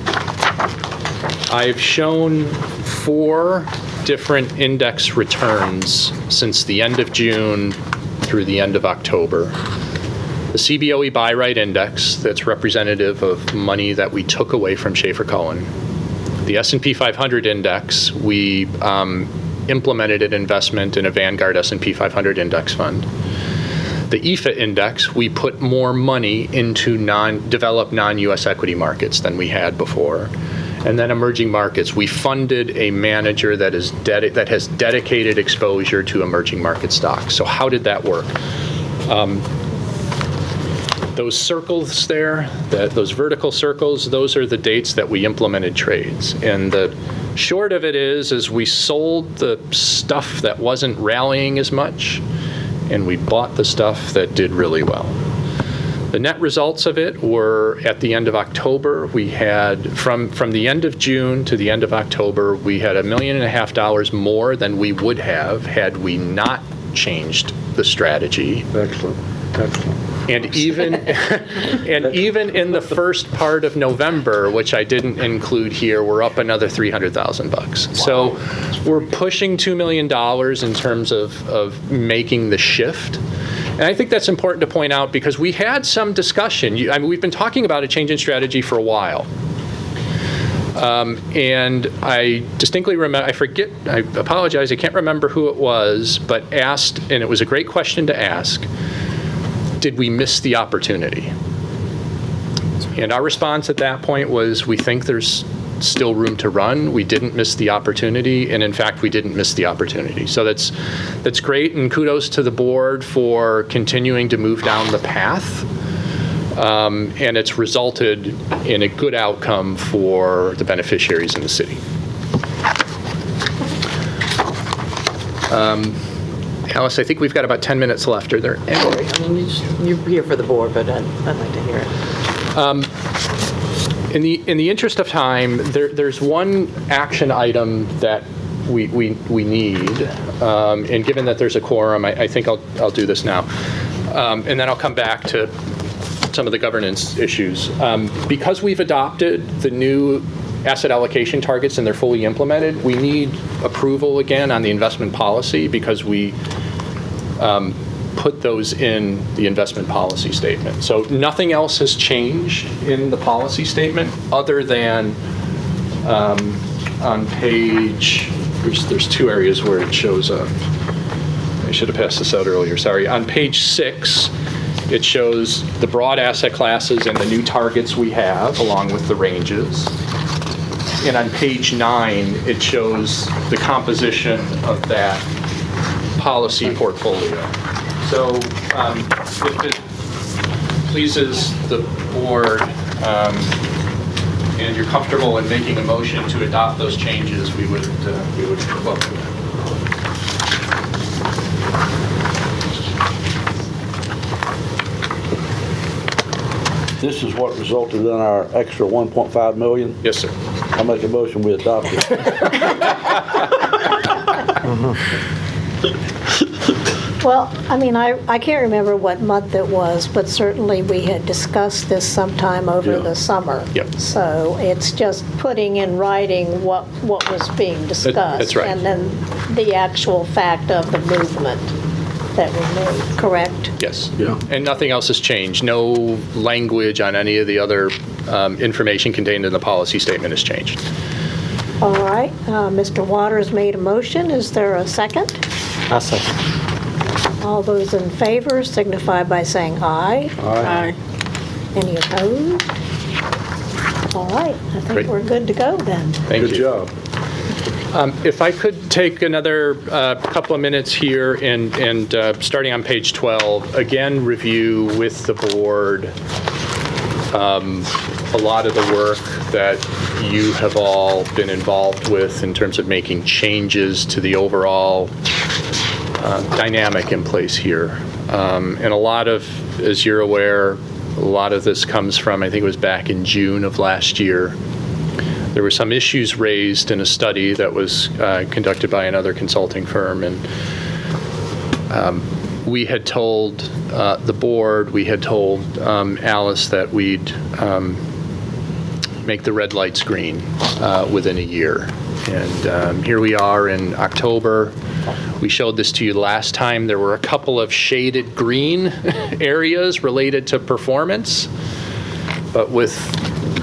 I've shown 4 different index returns since the end of June through the end of October. The CBOE Buy Right Index, that's representative of money that we took away from Schaefer-Cullen. The S&P 500 Index, we implemented an investment in a Vanguard S&P 500 index fund. The EFA Index, we put more money into developed non-U.S. equity markets than we had before. And then emerging markets, we funded a manager that has dedicated exposure to emerging market stocks. So how did that work? Those circles there, those vertical circles, those are the dates that we implemented trades. And the short of it is we sold the stuff that wasn't rallying as much, and we bought the stuff that did really well. The net results of it were at the end of October, we had, from the end of June to the end of October, we had $1.5 million more than we would have had we not changed the strategy. Excellent. And even in the first part of November, which I didn't include here, we're up another $300,000. Wow. So we're pushing $2 million in terms of making the shift. And I think that's important to point out because we had some discussion. We've been talking about a change in strategy for a while. And I distinctly remember, I apologize, I can't remember who it was, but asked, and it was a great question to ask, did we miss the opportunity? And our response at that point was, we think there's still room to run. We didn't miss the opportunity, and in fact, we didn't miss the opportunity. So that's great, and kudos to the board for continuing to move down the path. And it's resulted in a good outcome for the beneficiaries in the city. Alice, I think we've got about 10 minutes left. Are there any? I mean, you're here for the board, but I'd like to hear it. In the interest of time, there's one action item that we need, and given that there's a quorum, I think I'll do this now, and then I'll come back to some of the governance issues. Because we've adopted the new asset allocation targets and they're fully implemented, we need approval again on the investment policy because we put those in the investment policy statement. So nothing else has changed in the policy statement other than on page, there's two areas where it shows up. I should have passed this out earlier, sorry. On page 6, it shows the broad asset classes and the new targets we have along with the ranges. And on page 9, it shows the composition of that policy portfolio. So if it pleases the board and you're comfortable in making a motion to adopt those changes, we would welcome that. This is what resulted in our extra 1.5 million. Yes, sir. I make a motion we adopt it. Well, I mean, I can't remember what month it was, but certainly we had discussed this sometime over Yeah. the summer. Yep. So it's just putting in writing what was being discussed. That's right. And then the actual fact of the movement that we made, correct? Yes. Yeah. And nothing else has changed. No language on any of the other information contained in the policy statement has changed. All right, Mr. Waters made a motion. Is there a second? I'll second. All those in favor signify by saying aye. Aye. Any opposed? All right, I think Great. we're good to go then. Thank you. Good job. If I could take another couple of minutes here and starting on page 12, again, review with the board a lot of the work that you have all been involved with in terms of making changes to the overall dynamic in place here. And a lot of, as you're aware, a lot of this comes from, I think it was back in June of last year. There were some issues raised in a study that was conducted by another consulting firm, and we had told the board, we had told Alice that we'd make the red lights green within a year. And here we are in October. We showed this to you last time. There were a couple of shaded green areas related to performance, but with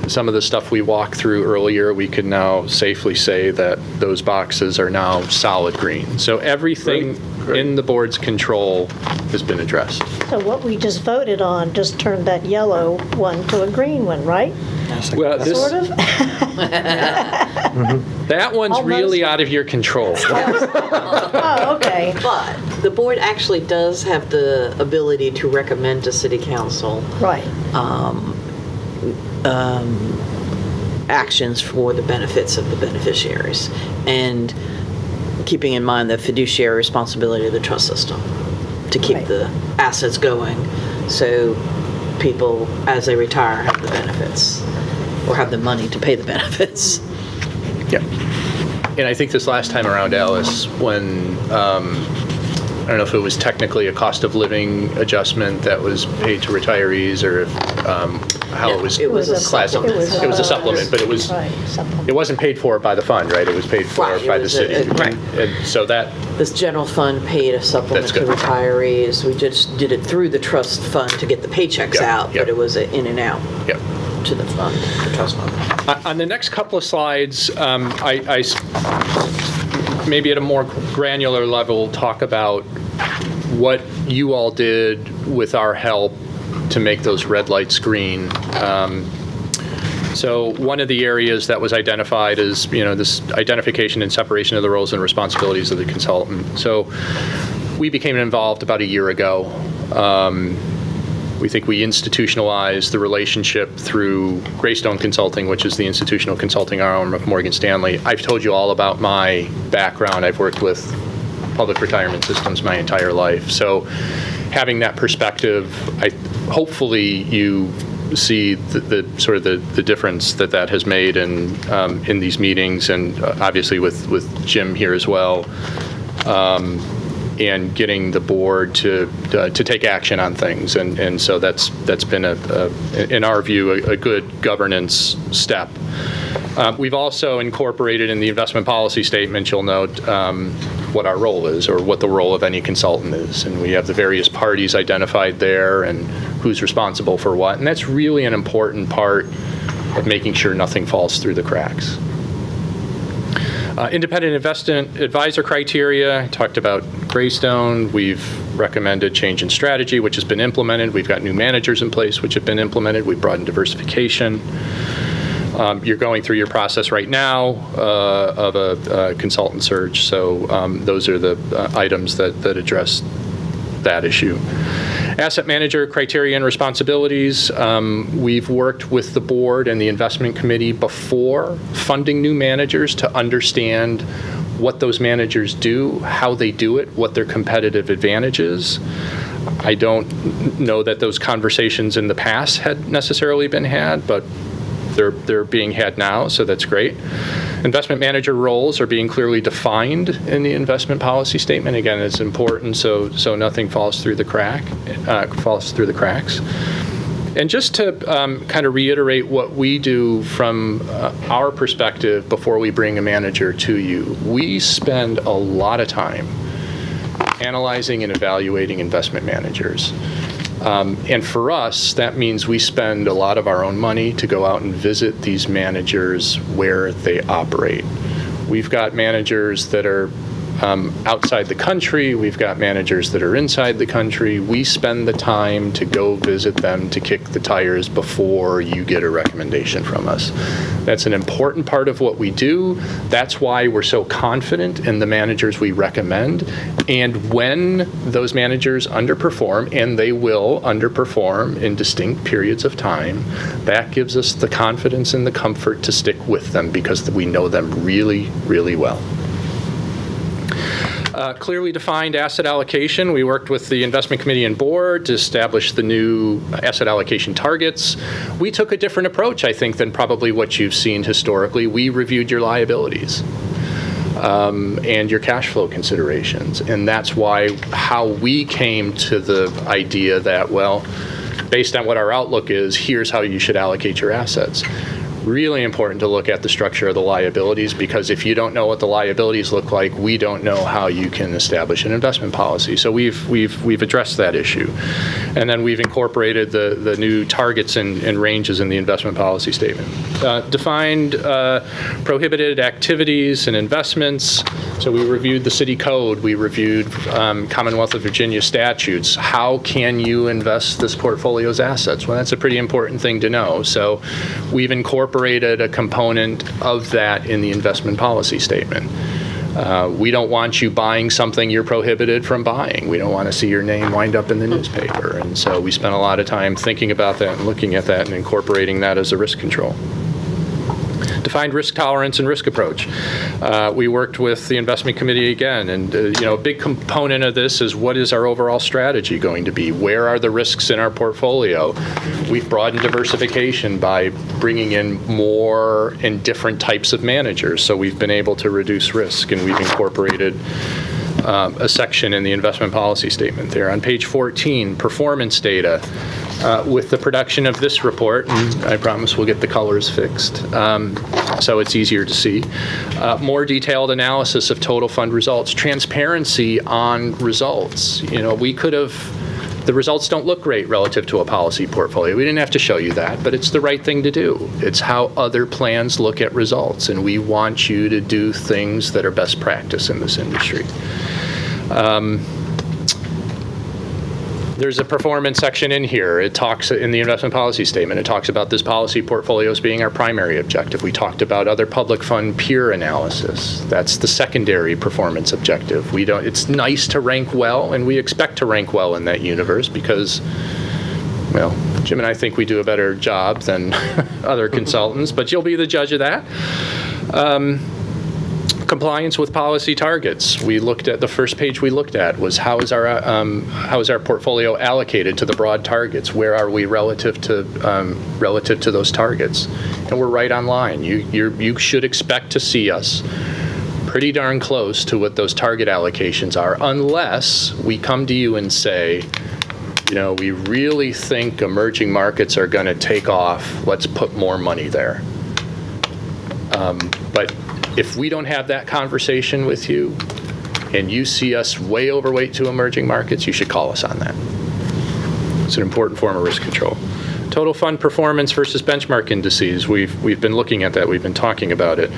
some of the stuff we walked through earlier, we can now safely say that those boxes are now solid green. So everything in the board's control has been addressed. So what we just voted on just turned that yellow one to a green one, right? Well, this, Sort of? that one's really out of your control. Oh, okay. But the board actually does have the ability to recommend to city council Right. actions for the benefits of the beneficiaries, and keeping in mind the fiduciary responsibility of the trust system to keep Right. the assets going, so people, as they retire, have the benefits, or have the money to pay the benefits. Yeah. And I think this last time around, Alice, when, I don't know if it was technically a cost of living adjustment that was paid to retirees, or if, how it was It was a classified. supplement. It was a supplement, but it was, Right, supplement. it wasn't paid for by the fund, right? It was paid for Right, it by the was city. right. And so that, This general fund paid a supplement That's to good. retirees. We just did it through the trust fund to get the paychecks Yeah, out, yeah. but it was an in and out yeah. to the fund, the trust fund. On the next couple of slides, maybe at a more granular level, talk about what you all did with our help to make those red lights green. So one of the areas that was identified is, this identification and separation of the roles and responsibilities of the consultant. So we became involved about a year ago. We think we institutionalized the relationship through Greystone Consulting, which is the institutional consulting arm of Morgan Stanley. I've told you all about my background. I've worked with public retirement systems my entire life. So having that perspective, hopefully you see the sort of the difference that has made in these meetings, and obviously with Jim here as well, and getting the board to take action on things, and so that's been in our view a good governance step. We've also incorporated in the investment policy statement, you'll note, what our role is, or what the role of any consultant is. And we have the various parties identified there and who's responsible for what. And that's really an important part of making sure nothing falls through the cracks. Independent investment advisor criteria, I talked about Greystone. We've recommended change in strategy, which has been implemented. We've got new managers in place, which have been implemented. We've brought in diversification. You're going through your process right now of a consultant search, so those are the items that address that issue. Asset manager criteria and responsibilities. We've worked with the board and the investment committee before funding new managers to understand what those managers do, how they do it, what their competitive advantage is. I don't know that those conversations in the past had necessarily been had, but they're being had now, so that's great. Investment manager roles are being clearly defined in the investment policy statement. Again, it's important so nothing falls through the cracks. And just to kind of reiterate what we do from our perspective before we bring a manager to you, we spend a lot of time analyzing and evaluating investment managers. And for us, that means we spend a lot of our own money to go out and visit these managers where they operate. We've got managers that are outside the country. We've got managers that are inside the country. We spend the time to go visit them to kick the tires before you get a recommendation from us. That's an important part of what we do. That's why we're so confident in the managers we recommend. And when those managers underperform, and they will underperform in distinct periods of time, that gives us the confidence and the comfort to stick with them because we know them really, really well. Clearly defined asset allocation. We worked with the investment committee and board to establish the new asset allocation targets. We took a different approach, I think, than probably what you've seen historically. We reviewed your liabilities and your cash flow considerations. And that's how we came to the idea that, well, based on what our outlook is, here's how you should allocate your assets. Really important to look at the structure of the liabilities, because if you don't know what the liabilities look like, we don't know how you can establish an investment policy. So we've addressed that issue. And then we've incorporated the new targets and ranges in the investment policy statement. Defined prohibited activities and investments. So we reviewed the city code. We reviewed Commonwealth of Virginia statutes. How can you invest this portfolio's assets? Well, that's a pretty important thing to know. So we've incorporated a component of that in the investment policy statement. We don't want you buying something you're prohibited from buying. We don't want to see your name wind up in the newspaper. And so we spent a lot of time thinking about that and looking at that and incorporating that as a risk control. Defined risk tolerance and risk approach. We worked with the investment committee again, and a big component of this is what is our overall strategy going to be? Where are the risks in our portfolio? We've broadened diversification by bringing in more and different types of managers, so we've been able to reduce risk, and we've incorporated a section in the investment policy statement there. On page 14, performance data. With the production of this report, and I promise we'll get the colors fixed so it's easier to see, more detailed analysis of total fund results, transparency on results. The results don't look great relative to a policy portfolio. We didn't have to show you that, but it's the right thing to do. It's how other plans look at results, and we want you to do things that are best practice in this industry. There's a performance section in here. It talks in the investment policy statement. It talks about this policy portfolio as being our primary objective. We talked about other public fund peer analysis. That's the secondary performance objective. It's nice to rank well, and we expect to rank well in that universe because, well, Jim and I think we do a better job than other consultants, but you'll be the judge of that. Compliance with policy targets. We looked at, the first page we looked at was how is our portfolio allocated to the broad targets? Where are we relative to those targets? And we're right on line. You should expect to see us pretty darn close to what those target allocations are, unless we come to you and say, we really think emerging markets are going to take off. Let's put more money there. But if we don't have that conversation with you and you see us way overweight to emerging markets, you should call us on that. It's an important form of risk control. Total fund performance versus benchmark indices. We've been looking at that. We've been talking about it.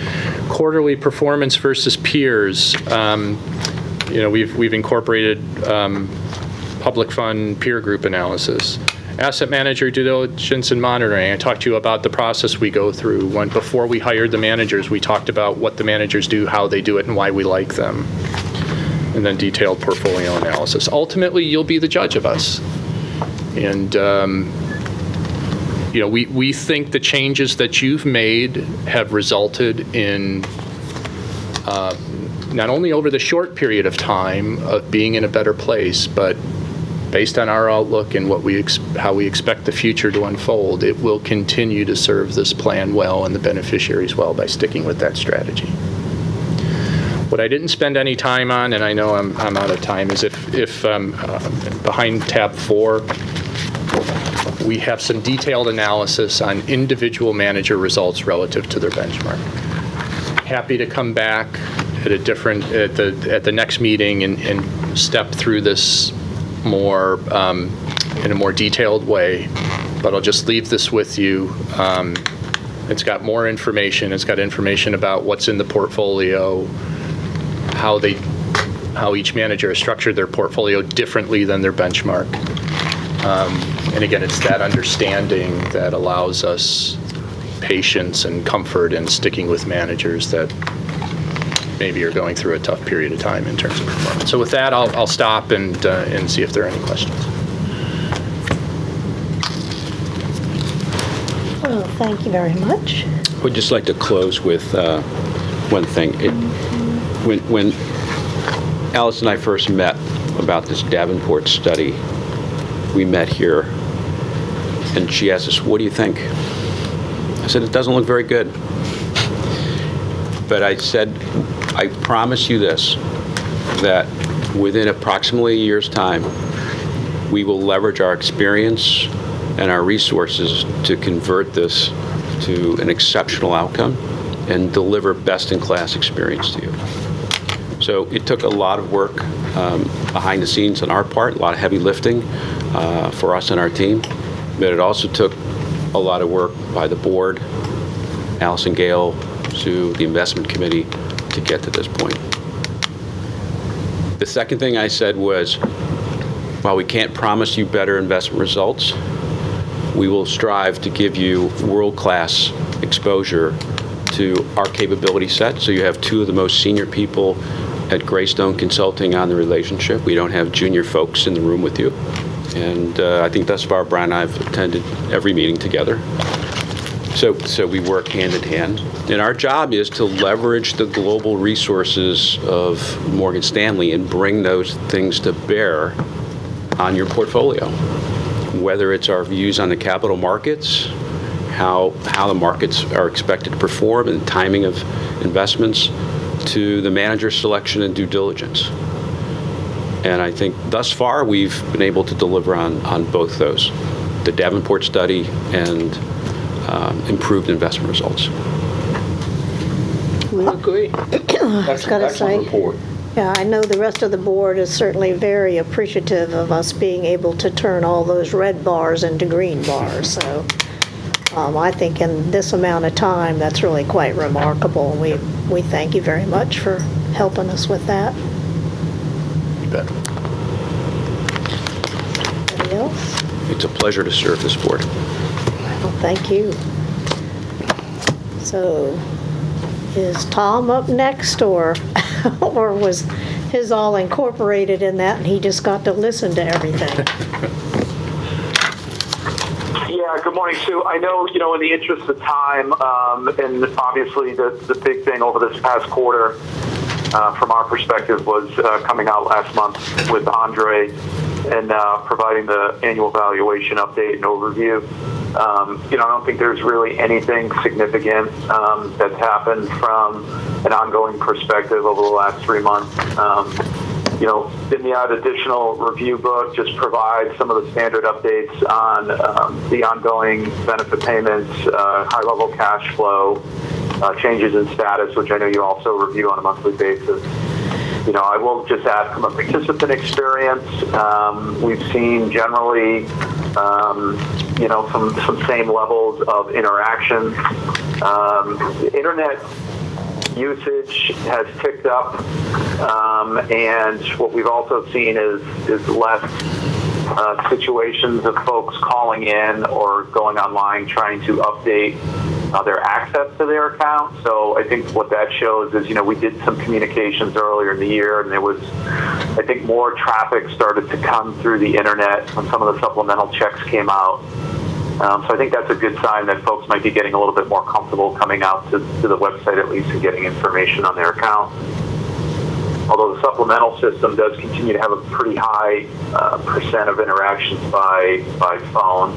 Quarterly performance versus peers. We've incorporated public fund peer group analysis. Asset manager due diligence and monitoring. I talked to you about the process we go through. Before we hired the managers, we talked about what the managers do, how they do it, and why we like them. And then detailed portfolio analysis. Ultimately, you'll be the judge of us. And we think the changes that you've made have resulted in not only over the short period of time of being in a better place, but based on our outlook and how we expect the future to unfold, it will continue to serve this plan well and the beneficiaries well by sticking with that strategy. What I didn't spend any time on, and I know I'm out of time, is if behind tab 4, we have some detailed analysis on individual manager results relative to their benchmark. Happy to come back at the next meeting and step through this more in a more detailed way, but I'll just leave this with you. It's got more information. It's got information about what's in the portfolio, how each manager has structured their portfolio differently than their benchmark. And again, it's that understanding that allows us patience and comfort in sticking with managers that maybe are going through a tough period of time in terms of performance. So with that, I'll stop and see if there are any questions. Well, thank you very much. I would just like to close with one thing. When Alice and I first met about this Davenport study, we met here, and she asked us, "What do you think?" I said, "It doesn't look very good." But I said, "I promise you this, that within approximately a year's time, we will leverage our experience and our resources to convert this to an exceptional outcome and deliver best-in-class experience to you." So it took a lot of work behind the scenes on our part, a lot of heavy lifting for us and our team, but it also took a lot of work by the board, Alice and Gail, to the investment committee to get to this point. The second thing I said was, while we can't promise you better investment results, we will strive to give you world-class exposure to our capability set. So you have two of the most senior people at Greystone Consulting on the relationship. We don't have junior folks in the room with you. And I think thus far, Brian and I have attended every meeting together. So we work hand in hand. And our job is to leverage the global resources of Morgan Stanley and bring those things to bear on your portfolio. Whether it's our views on the capital markets, how the markets are expected to perform and timing of investments, to the manager selection and due diligence. And I think thus far we've been able to deliver on both those, the Davenport study and improved investment results. We agree. I gotta say, report. yeah, I know the rest of the board is certainly very appreciative of us being able to turn all those red bars into green bars. So I think in this amount of time, that's really quite remarkable. We thank you very much for helping us with that. You bet. Anybody else? It's a pleasure to serve this board. Well, thank you. So, is Tom up next, or was his all incorporated in that and he just got to listen to everything? Yeah, Good morning, Sue. I know, in the interest of time, and obviously the big thing over this past quarter, from our perspective, was coming out last month with Andre and providing the annual valuation update and overview. I don't think there's really anything significant that's happened from an ongoing perspective over the last 3 months. In the additional review book, just provide some of the standard updates on the ongoing benefit payments, high-level cash flow, changes in status, which I know you also review on a monthly basis. I will just add from a participant experience, we've seen generally, some same levels of interaction. Internet usage has ticked up, and what we've also seen is less situations of folks calling in or going online trying to update their access to their account. So I think what that shows is, we did some communications earlier in the year, and there was, I think, more traffic started to come through the internet when some of the supplemental checks came out. So I think that's a good sign that folks might be getting a little bit more comfortable coming out to the website at least and getting information on their account. Although the supplemental system does continue to have a pretty high percent of interactions by phone,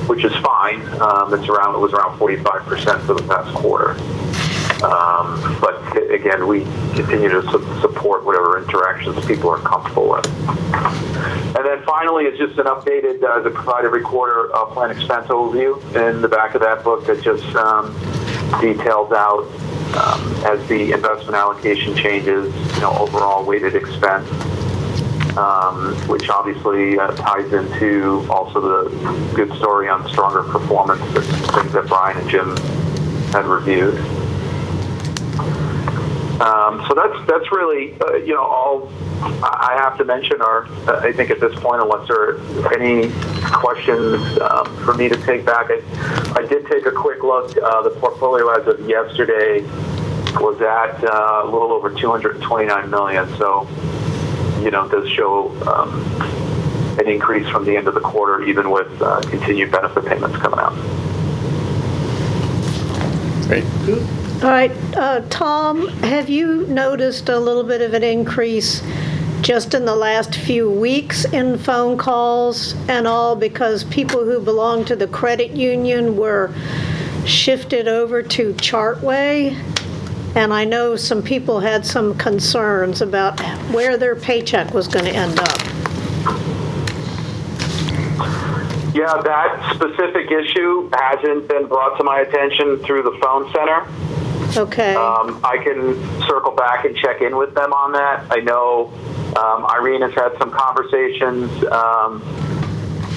which is fine. It was around 45% for the past quarter. But again, we continue to support whatever interactions people are comfortable with. And then finally, it's just an updated, the provide every quarter plan expense overview in the back of that book that just details out as the investment allocation changes, overall weighted expense, which obviously ties into also the good story on stronger performance, the things that Brian and Jim had reviewed. So that's really, all I have to mention are, I think at this point, unless there are any questions for me to take back, I did take a quick look. The portfolio as of yesterday was at a little over $229 million. So, it does show an increase from the end of the quarter, even with continued benefit payments coming out. Great. All right, Tom, have you noticed a little bit of an increase just in the last few weeks in phone calls and all because people who belong to the credit union were shifted over to Chartway? And I know some people had some concerns about where their paycheck was going to end up. Yeah, that specific issue hasn't been brought to my attention through the phone center. Okay. I can circle back and check in with them on that. I know Irene has had some conversations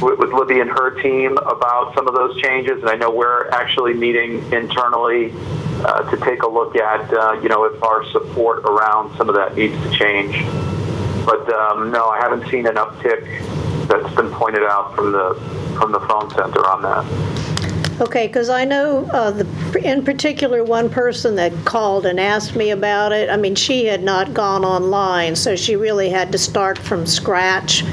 with Libby and her team about some of those changes, and I know we're actually meeting internally to take a look at, if our support around some of that needs to change. But no, I haven't seen an uptick that's been pointed out from the phone center on that. Okay, because I know in particular one person that called and asked me about it. I mean, she had not gone online, so she really had to start from scratch.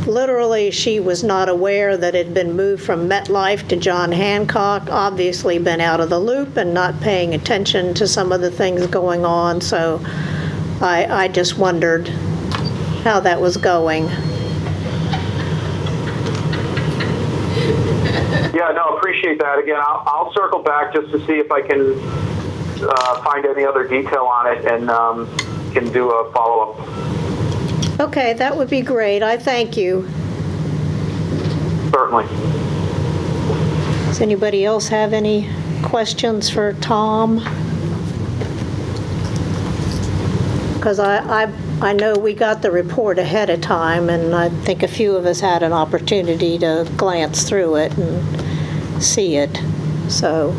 Literally, she was not aware that it had been moved from MetLife to John Hancock, obviously been out of the loop and not paying attention to some of the things going on. So I just wondered how that was going. Yeah, no, appreciate that. Again, I'll circle back just to see if I can find any other detail on it and can do a follow-up. Okay, that would be great. I thank you. Certainly. Does anybody else have any questions for Tom? Because I know we got the report ahead of time, and I think a few of us had an opportunity to glance through it and see it. So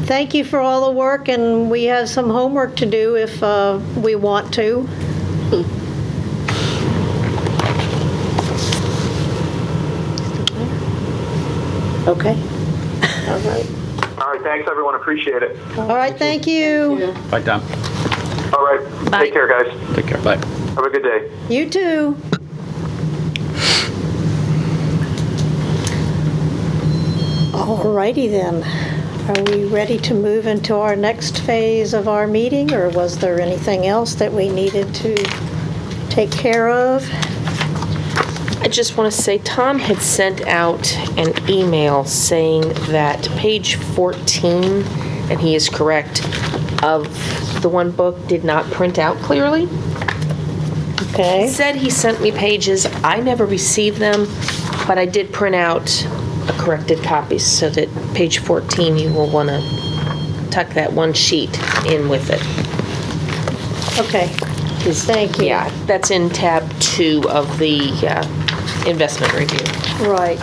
thank you for all the work, and we have some homework to do if we want to. Okay. All right. All right, thanks, everyone. Appreciate it. All right, thank you. Bye, Tom. All right. Bye. Take care, guys. Take care. Bye. Have a good day. You too. righty then. Are we ready to move into our next phase of our meeting, or was there anything else that we needed to take care of? I just want to say Tom had sent out an email saying that page 14, and he is correct, of the one book did not print out clearly. Okay. He said he sent me pages. I never received them, but I did print out a corrected copy so that page 14, you will want to tuck that one sheet in with it. Okay. Thank you. Yeah, that's in tab 2 of the investment review. Right.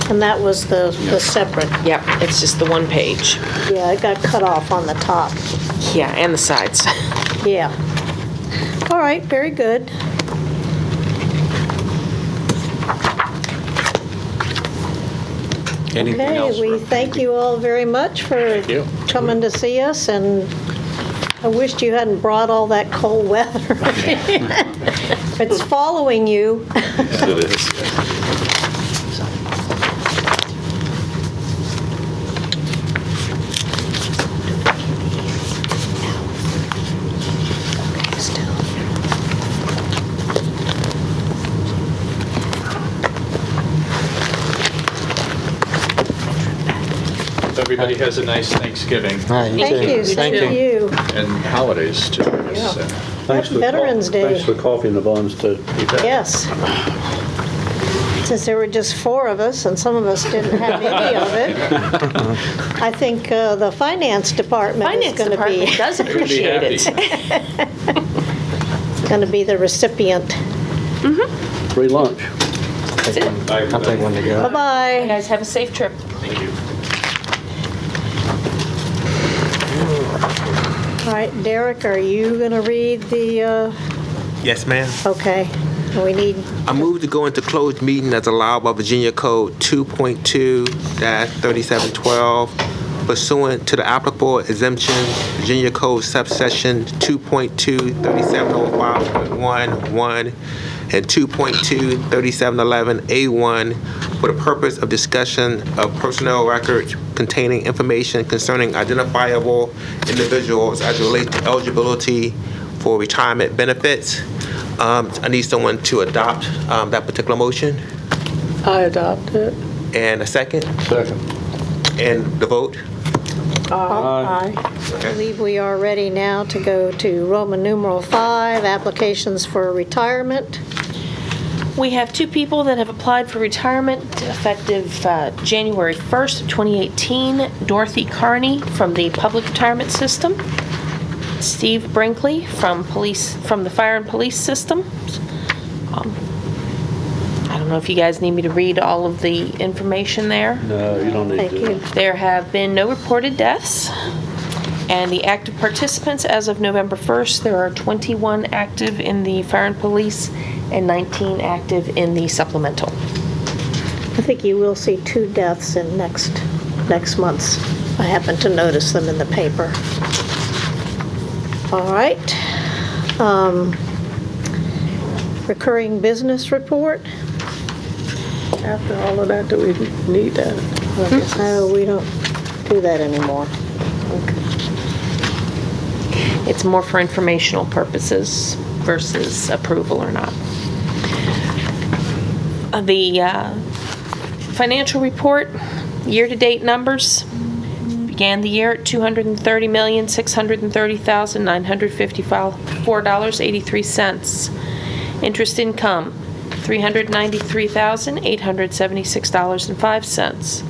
And that was the separate. Yep, it's just the one page. Yeah, it got cut off on the top. Yeah, and the sides. Yeah. All right, very good. Anything Okay, else? we thank you all very much for you. coming to see us, and I wished you hadn't brought all that cold weather. It's following you. It is. Everybody has a nice Thanksgiving Thank you, same to you. and holidays too. I guess. Thanks for the Veterans Day. Thanks for the coffee and the buns, too. Yes. Since there were just 4 of us, and some of us didn't have any of it, I think the finance department is Finance going to department be, does appreciate it. going to be the recipient. Free lunch. I'll take one to go. You Bye-bye. guys have a safe trip. Thank you. All right, Derek, are you going to read the, Yes, ma'am. okay, we need, I move to go into closed meeting as allowed by Virginia Code 2.2-3712 pursuant to the applicable exemption, Virginia Code subsection 2.2-3705.1 and 2.2-3711A1 for the purpose of discussion of personnel records containing information concerning identifiable individuals as it relates to eligibility for retirement benefits. I need someone to adopt that particular motion. I adopt it. And a second? Second. And the vote? I believe we are ready now to go to Roman numeral 5, applications for retirement. We have 2 people that have applied for retirement effective January 1st of 2018. Dorothy Carney from the Public Retirement System. Steve Brinkley from the Fire and Police System. I don't know if you guys need me to read all of the information there. No, you don't need Thank to. you. There have been no reported deaths. And the active participants as of November 1st, there are 21 active in the Fire and Police and 19 active in the Supplemental. I think you will see 2 deaths in next month's. I happened to notice them in the paper. All right. Recurring business report. After all of that, do we need that? No, we don't do that anymore. It's more for informational purposes versus approval or not. The financial report, year-to-date numbers, began the year at $230,630,954.83. Interest income, $393,876.05.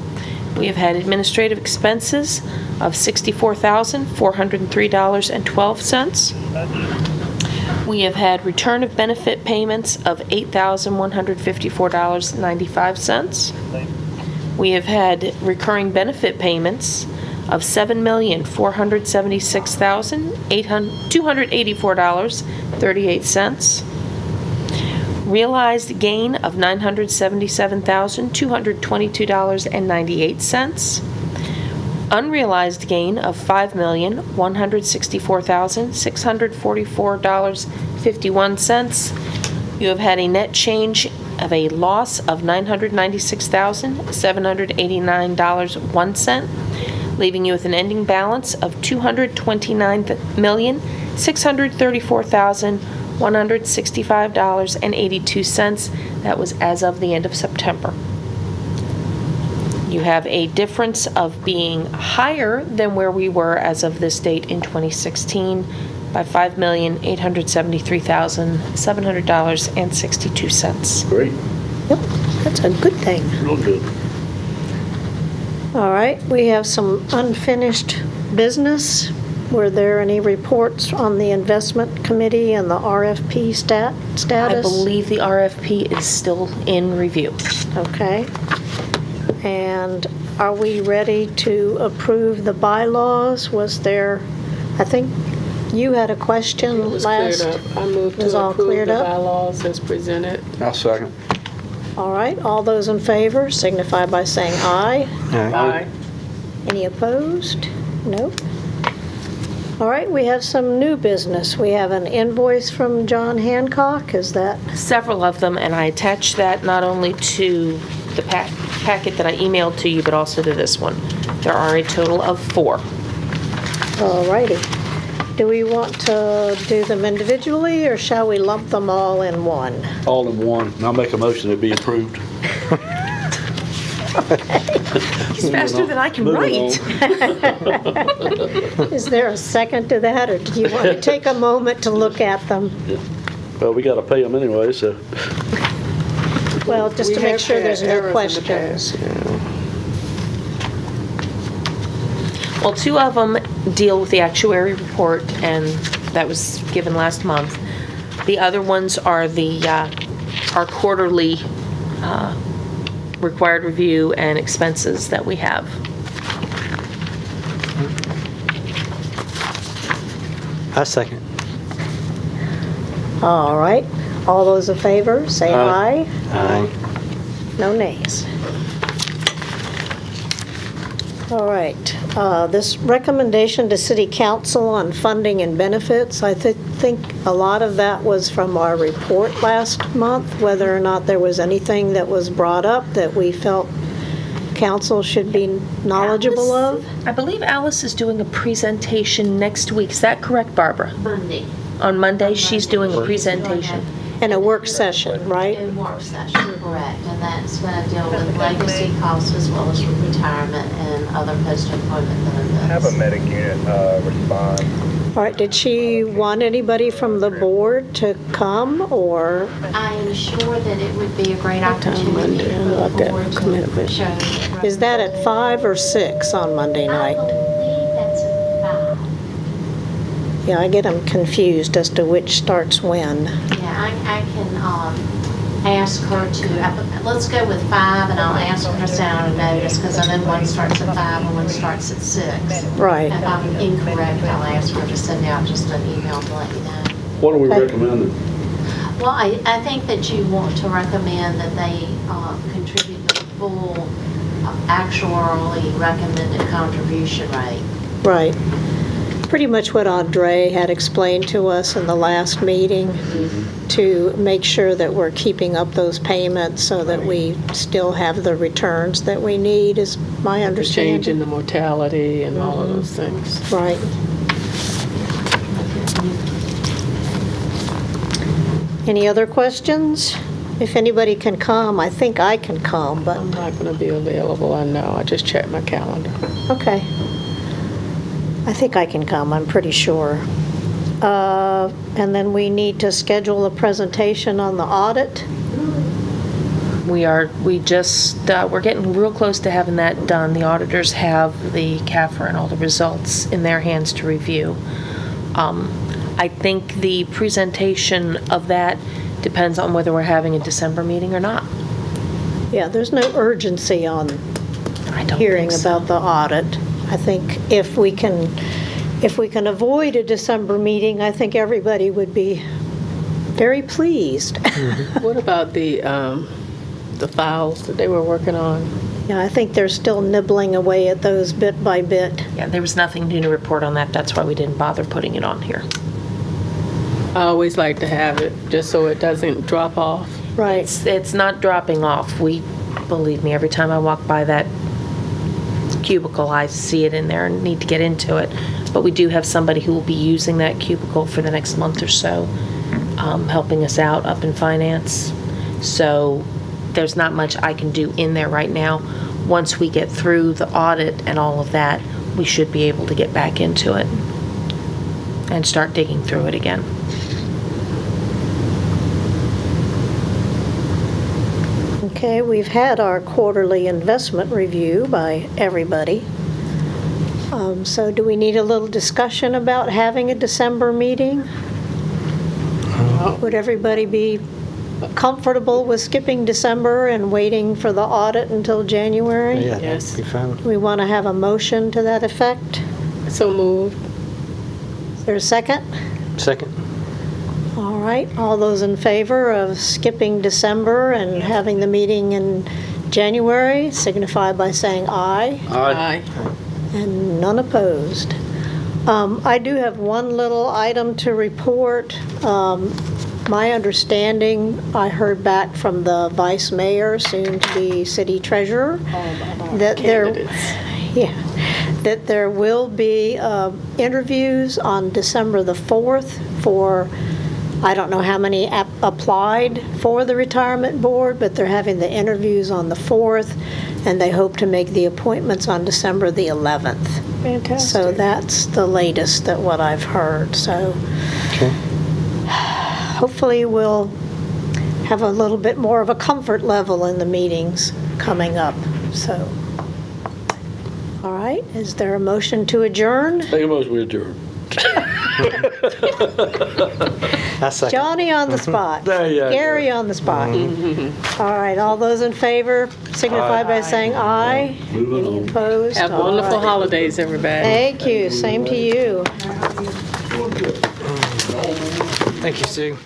We have had administrative expenses of $64,403.12. We have had return of benefit payments of $8,154.95. We have had recurring benefit payments of $7,476,284.38. Realized gain of $977,222.98. Unrealized gain of $5,164,644.51. You have had a net change of a loss of $996,789.01, leaving you with an ending balance of $229,634,165.82. That was as of the end of September. You have a difference of being higher than where we were as of this date in 2016 by $5,873,700.62. Great, Yep, that's a good thing. real good. All right, we have some unfinished business. Were there any reports on the investment committee and the RFP status? I believe the RFP is still in review. Okay. And are we ready to approve the bylaws? Was there, I think you had a question It was last. cleared up. I moved It was to all approve cleared the up? bylaws as presented. I'll second. All right, all those in favor signify by saying aye. Aye. Any opposed? Nope. All right, we have some new business. We have an invoice from John Hancock, is that? Several of them, and I attached that not only to the packet that I emailed to you, but also to this one. There are a total of 4. All righty. Do we want to do them individually, or shall we lump them all in one? All in one, and I'll make a motion to be approved. He's faster than I can Moving write. Is there a second to that, or do you want to take a moment to look at them? Well, we got to pay them anyway, so. Well, just We to make have sure had there's no errors in the questions. past, yeah. Well, 2 of them deal with the actuary report, and that was given last month. The other ones are our quarterly required review and expenses that we have. I second. All right. All those in favor, say aye. Aye. No nays. All right. This recommendation to City Council on funding and benefits, I think a lot of that was from our report last month, whether or not there was anything that was brought up that we felt council should be knowledgeable of. I believe Alice is doing a presentation next week. Is that correct, Barbara? Monday. On Monday, she's doing a presentation. In a work session, right? In work session, correct. And that's going to deal with legacy costs as well as retirement and other post-employment benefits. Have a medic unit respond. All right, did she want anybody from the board to come, or? I am sure that it would be a great opportunity for the board to show. Is that at 5 or 6 on Monday I night? believe that's at 5. Yeah, I get them confused as to which starts when. Yeah, I can ask her to, let's go with 5, and I'll ask her to send out a notice, because I know one starts at 5 and one starts at 6. Right. If I'm incorrect, I'll ask her to send out just an email to let you know. What are we Okay. recommending? Well, I think that you want to recommend that they contribute the full actuarially recommended contribution rate. Right. Pretty much what Audrey had explained to us in the last meeting, to make sure that we're keeping up those payments so that we still have the returns that we need, is my The change in understanding. the mortality and all of those things. Right. Any other questions? If anybody can come, I think I can come, but, I'm not going to be available, I know. I just checked my calendar. okay. I think I can come, I'm pretty sure. And then we need to schedule a presentation on the audit. We're getting real close to having that done. The auditors have the CAFR and all the results in their hands to review. I think the presentation of that depends on whether we're having a December meeting or not. Yeah, there's no urgency on I don't hearing think so. about the audit. I think if we can avoid a December meeting, I think everybody would be very pleased. What about the files that they were working on? Yeah, I think they're still nibbling away at those bit by bit. Yeah, there was nothing new to report on that. That's why we didn't bother putting it on here. I always like to have it, just so it doesn't drop off. Right. It's not dropping off. Believe me, every time I walk by that cubicle, I see it in there and need to get into it. But we do have somebody who will be using that cubicle for the next month or so, helping us out up in finance. So there's not much I can do in there right now. Once we get through the audit and all of that, we should be able to get back into it and start digging through it again. Okay, we've had our quarterly investment review by everybody. So do we need a little discussion about having a December meeting? Would everybody be comfortable with skipping December and waiting for the audit until January? Yeah, Yes. that'd be fine. We want to have a motion to that effect? So moved. Is there a second? Second? All right, all those in favor of skipping December and having the meeting in January signify by saying aye. Aye. And none opposed. I do have one little item to report. My understanding, I heard back from the vice mayor, soon to be city treasurer, that there will be interviews on December the 4th for, I don't know how many applied for the retirement board, but they're having the interviews on the 4th, and they hope to make the appointments on December the 11th. Fantastic. So that's the latest that what I've heard. So Okay. hopefully we'll have a little bit more of a comfort level in the meetings coming up. So, all right, is there a motion to adjourn? Take a motion, we adjourn. I second. Johnny on the spot. There you go. Gary on the spot. All right, all those in favor signify by saying aye. Any opposed? Have All wonderful right. holidays, everybody. Thank you, same to you. Thank you, Sue.